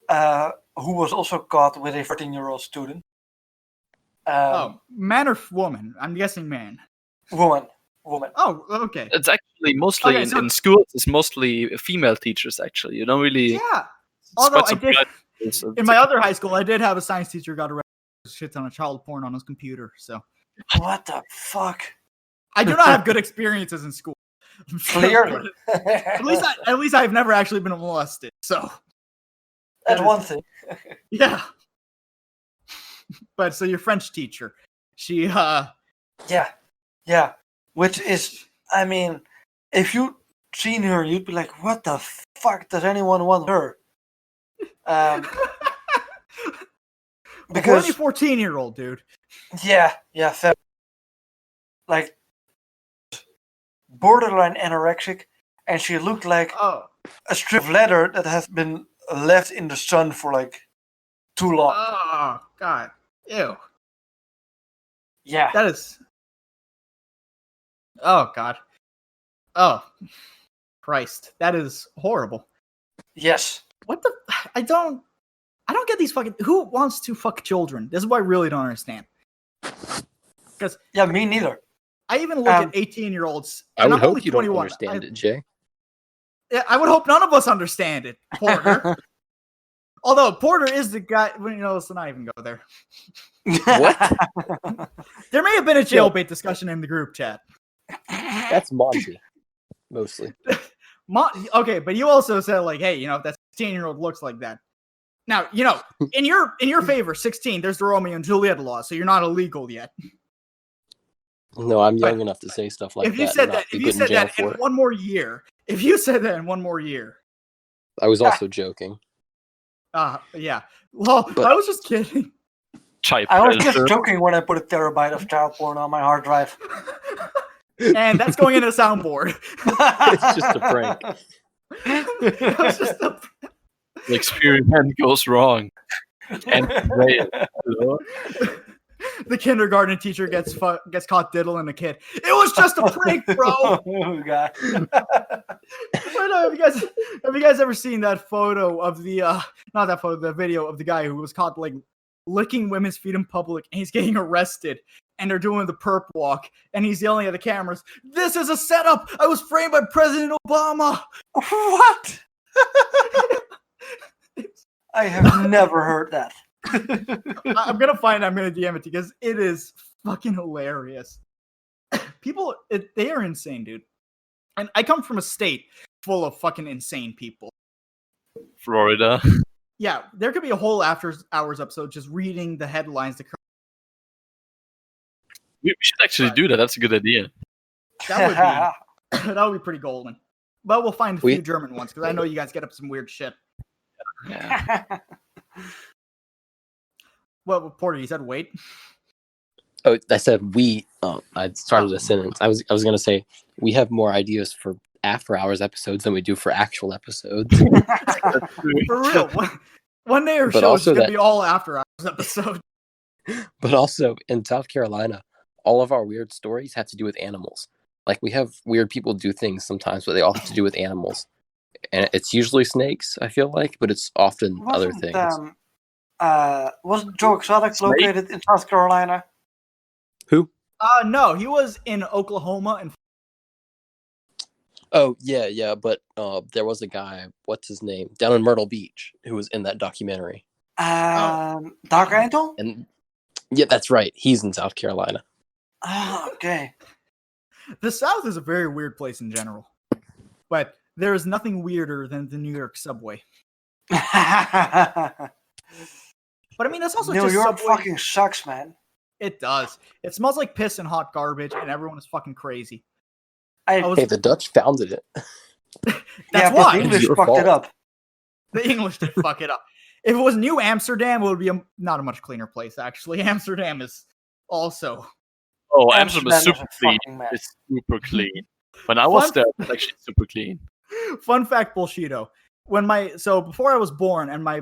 who was also caught with a 14-year-old student. Man or woman? I'm guessing man. Woman. Oh, okay. It's actually mostly Okay, so- in schools. It's mostly female teachers. Actually, you don't really. Yeah. it's Although quite I did, surprising. in my other high school, I did have a science teacher who got arrested for shit on a child porn on his computer. So What the fuck? I do not have good experiences in school. Clearly. at least I've never actually been molested. So That's one thing. yeah. But so your French teacher, she Yeah. Which is, I mean, if you'd seen her, you'd be like, what the fuck does anyone want her? because Because, 14-year-old dude. yeah, fair. Like, borderline anorexic, and she looked like Oh, a strip of leather that has been left in the sun for like too long. oh God, ew. Yeah. That is. Oh God. Oh, Christ, that is horrible. Yes. What the? I don't get these fucking. Who wants to fuck children? This is what I really don't understand. Because Yeah, me neither. I even look at 18-year-olds. I would hope you don't understand it, Jay. I would hope none of us understand it, Porter. Although Porter is the guy. Well, let's not even go there. What? There may have been a jailbait discussion in the group chat. That's Monty, mostly. Okay, but you also said like, hey, if that 16-year-old looks like that. Now, in your favor, 16, there's the Romeo and Juliet law, so you're not illegal yet. No, I'm But young enough to say stuff like if you that. said and not that, be if you put in said jail that in for it. one more year, I was also joking. yeah. Well, But- I was just kidding. Child I was just predator. joking when I put a terabyte of child porn on my hard drive. And that's going into the soundboard. It's just a prank. It was just a- The experiment goes wrong. And hello? The kindergarten teacher gets caught diddling a kid. It was just a prank, bro. Oh god. Have you guys ever seen that photo of the not that photo, the video of the guy who was caught like licking women's feet in public and he's getting arrested and they're doing the perp walk and he's yelling at the cameras, "This is a setup! I was framed by President Obama!" What? I have never heard that. I'm gonna DM it because it is fucking hilarious. People, they are insane, dude. And I come from a state full of fucking insane people. Florida. Yeah, there could be a whole after hours episode just reading the headlines. We should actually do that. That's a good idea. That would be pretty golden. But we'll find a few German ones because I know you guys get up some weird shit. Yeah. What, Porter? You said wait. Oh, I said we. I started a sentence. I was going to say we have more ideas for after hours episodes than we do for actual episodes. For real. One day our show is going to be all after hours episodes. But also in South Carolina, all of our weird stories have to do with animals. Like we have weird people do things sometimes, but they all have to do with animals. And it's usually snakes, I feel like, but it's often other things. Wasn't Joe Exotic located in South Carolina? Who? No, he was in Oklahoma and. Oh yeah, but there was a guy, what's his name, down in Myrtle Beach, who was in that documentary. Dark Angel? And yeah, that's right. He's in South Carolina. Oh, okay. The South is a very weird place in general, but there is nothing weirder than the New York subway. But I mean, that's also New just York subway. fucking sucks, man. It does. It smells like piss and hot garbage, and everyone is fucking crazy. Hey, the Dutch founded it. That's why. The English fucked it up. The English did fuck it up. If it was New Amsterdam, it would be not a much cleaner place, actually. Amsterdam is also... Oh, Amsterdam is super clean. It's super clean. When I was there, it was actually super clean. Fun fact, Bullsheeto. Before I was born and my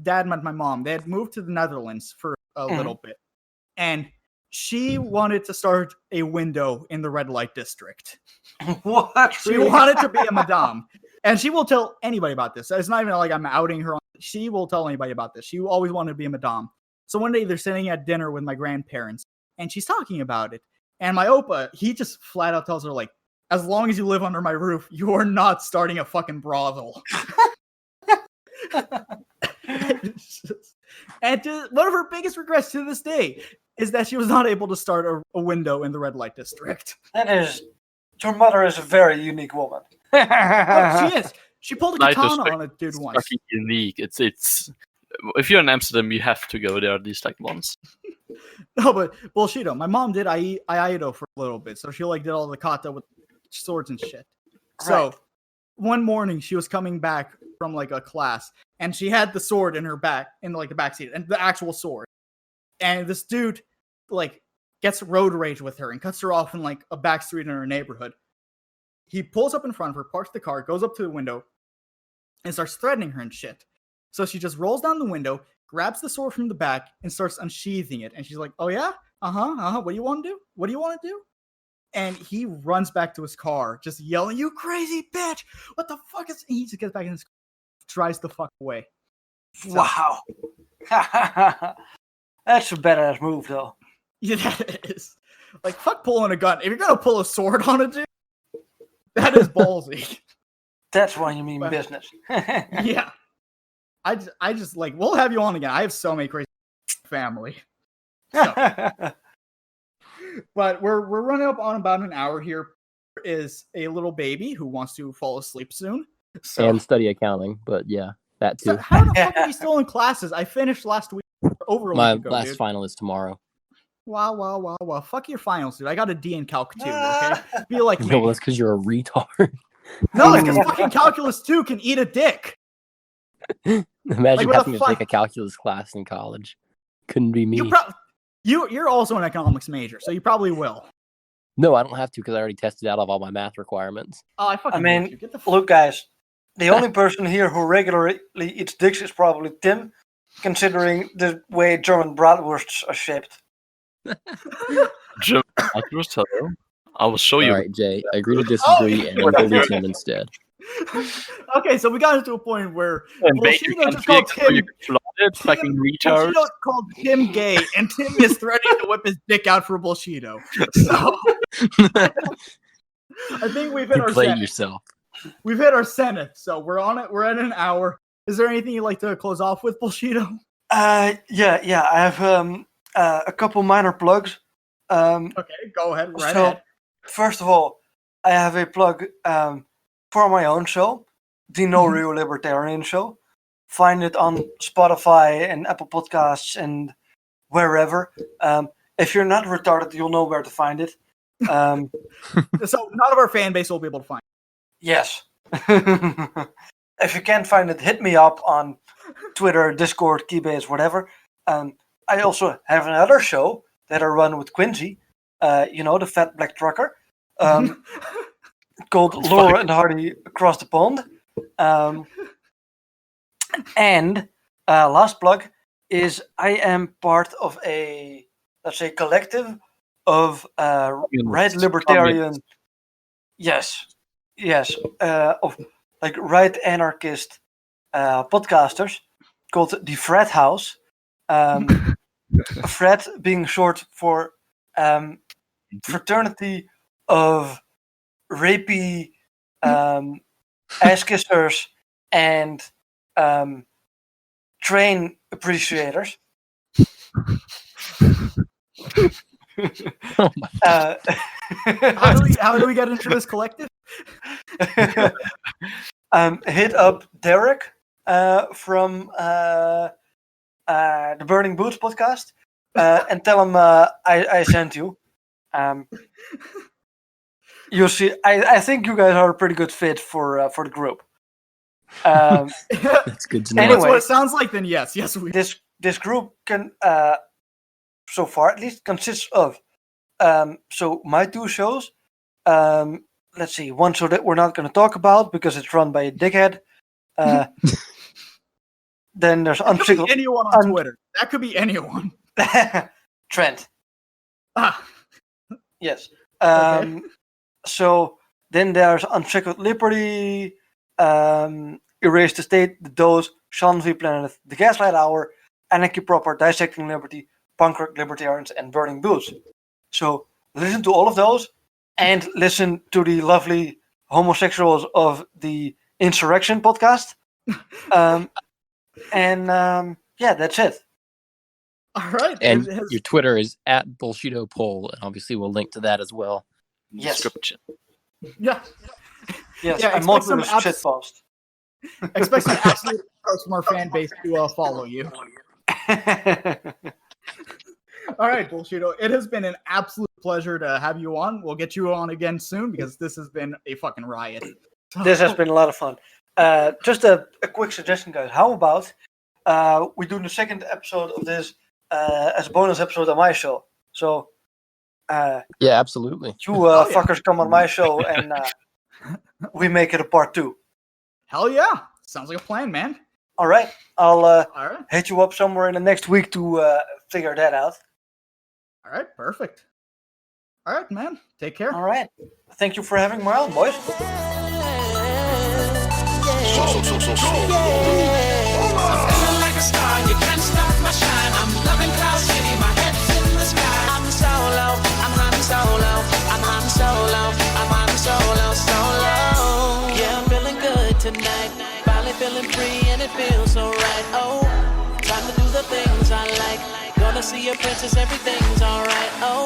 dad met my mom, they had moved to the Netherlands for a little bit. And she wanted to start a window in the red light district. What? She wanted to be a madame. And she will tell anybody about this. It's not even like I'm outing her. She will tell anybody about this. She always wanted to be a madame. So one day they're sitting at dinner with my grandparents. And she's talking about it. And my Opa, he just flat out tells her, like, as long as you live under my roof, you are not starting a fucking brothel. And one of her biggest regrets to this day is that she was not able to start a window in the red light district. Your mother is a very unique woman. Oh, she is. She pulled a katana on a dude once. It's fucking unique. It's if you're in Amsterdam, you have to go there at least like once. No, but Bullshido. My mom did Aikido for a little bit, so she did all the kata with swords and shit. So one morning she was coming back from like a class, and she had the sword in her back, in like the back seat, and the actual sword. And this dude like gets road rage with her and cuts her off in like a back street in her neighborhood. He pulls up in front of her, parks the car, goes up to the window, and starts threatening her and shit. So she just rolls down the window, grabs the sword from the back, and starts unsheathing it. And she's like, "Oh yeah? Uh-huh. What do you want to do? What do you want to do?" And he runs back to his car, just yelling, "You crazy bitch! What the fuck is..." And he just gets back in his car, drives the fuck away. So, wow. That's a badass move, though. Yeah, that is. Like, fuck pulling a gun. If you're gonna pull a sword on a dude, that is ballsy. That's why you mean business. Yeah. I just like, we'll have you on again. I have so many crazy family. So. But we're running up on about an hour here. There is a little baby who wants to fall asleep soon. So. And study accounting, but yeah, that too. So how the fuck are we still in classes? I finished last week. Over a My week ago, last dude. final is tomorrow. Wow. Fuck your finals, dude. I got a D in Calc 2, okay? Be like me. No, that's because you're a retard. No, it's because fucking Calculus 2 can eat a dick. Imagine having to take a calculus class in college. Couldn't be me. You're also an economics major, so you probably will. No, I don't have to because I already tested out of all my math requirements. Oh, I mean, look, guys. The only person here who regularly eats dicks is probably Tim, considering the way German bratwursts are shaped. Jim Matthews, hello. I will show you. All right, Jay. Agree to disagree and bully Tim instead. Okay, so we got into a point where And Baker Bullsheeto can't just called fix so you Tim. can flood it, fucking retard. Bullsheeto called Tim gay, and Tim is threatening to whip his dick out for Bullsheeto. So I think we've hit You our played Senate. yourself. We've hit our Senate, so we're on it. We're at an hour. Is there anything you'd like to close off with, Bullsheeto? Yeah. I have a couple minor plugs. Okay, go ahead. Right So, ahead. first of all, I have a plug for my own show, the No Mhm. Real Libertarian Show. Find it on Spotify and Apple Podcasts and wherever. If you're not retarded, you'll know where to find it. So none of our fan base will be able to find Yes. If you can't find it, hit me up on Twitter, Discord, Keybase, whatever. I also have another show that I run with Quincy, the fat black trucker, called Laura and Hardy Across the Pond. And last plug is I am part of a, let's say, collective of right libertarian, yes, of like right anarchist podcasters called the Frat House. Frat being short for fraternity of rapey ass kissers and train appreciators. Oh my How do we get into this collective? Hit up Derek from the Burning Boots podcast and tell him I sent you. You'll see. I think you guys are a pretty good fit for the group. That's good to know. That's Anyway. what it sounds like. Then yes, we. This group can so far at least consists of so my two shows. Let's see, one show that we're not going to talk about because it's run by a dickhead. Then there's That could be Unshackled anyone on Twitter. That could be anyone. Trent. Ah, Yes. Okay. So then there's Unshackled Liberty, Erase the State, The Dose, Sean V Planet, The Gaslight Hour, Anarchy Proper, Dissecting Liberty, Punk Rock Libertarians, and Burning Boots. So listen to all of those and listen to the lovely homosexuals of the Insurrection podcast. Yeah, that's it. all right. And It has- your Twitter is at Bullshido Poll, and obviously we'll link to that as well. Yes. Description. yeah. Yes, Yeah, I'm expect some multiple shit post. Expect some absolute stars from our fan base to follow you. All right, Bullsheeto. It has been an absolute pleasure to have you on. We'll get you on again soon because this has been a fucking riot. This has been a lot of fun. Just a quick suggestion, guys. How about we do the second episode of this as a bonus episode on my show? So Yeah, absolutely. you yeah. fuckers come on my show and we make it a part 2. Hell yeah. Sounds like a plan, man. All right. I'll All right. hit you up somewhere in the next week to figure that out. All right. Perfect. All right, man. Take care. All right. Thank you for having me on, boys. Feeling like a star, you can't stop my shine. I'm loving Cloud City, my head's in the sky. I'm solo, I'm hunting solo, I'm hunting solo, I'm hunting solo. Yeah, I'm feeling good tonight. Finally feeling free and it feels so right. Oh, time to do the things I like. Gonna see a princess, everything's alright. Oh.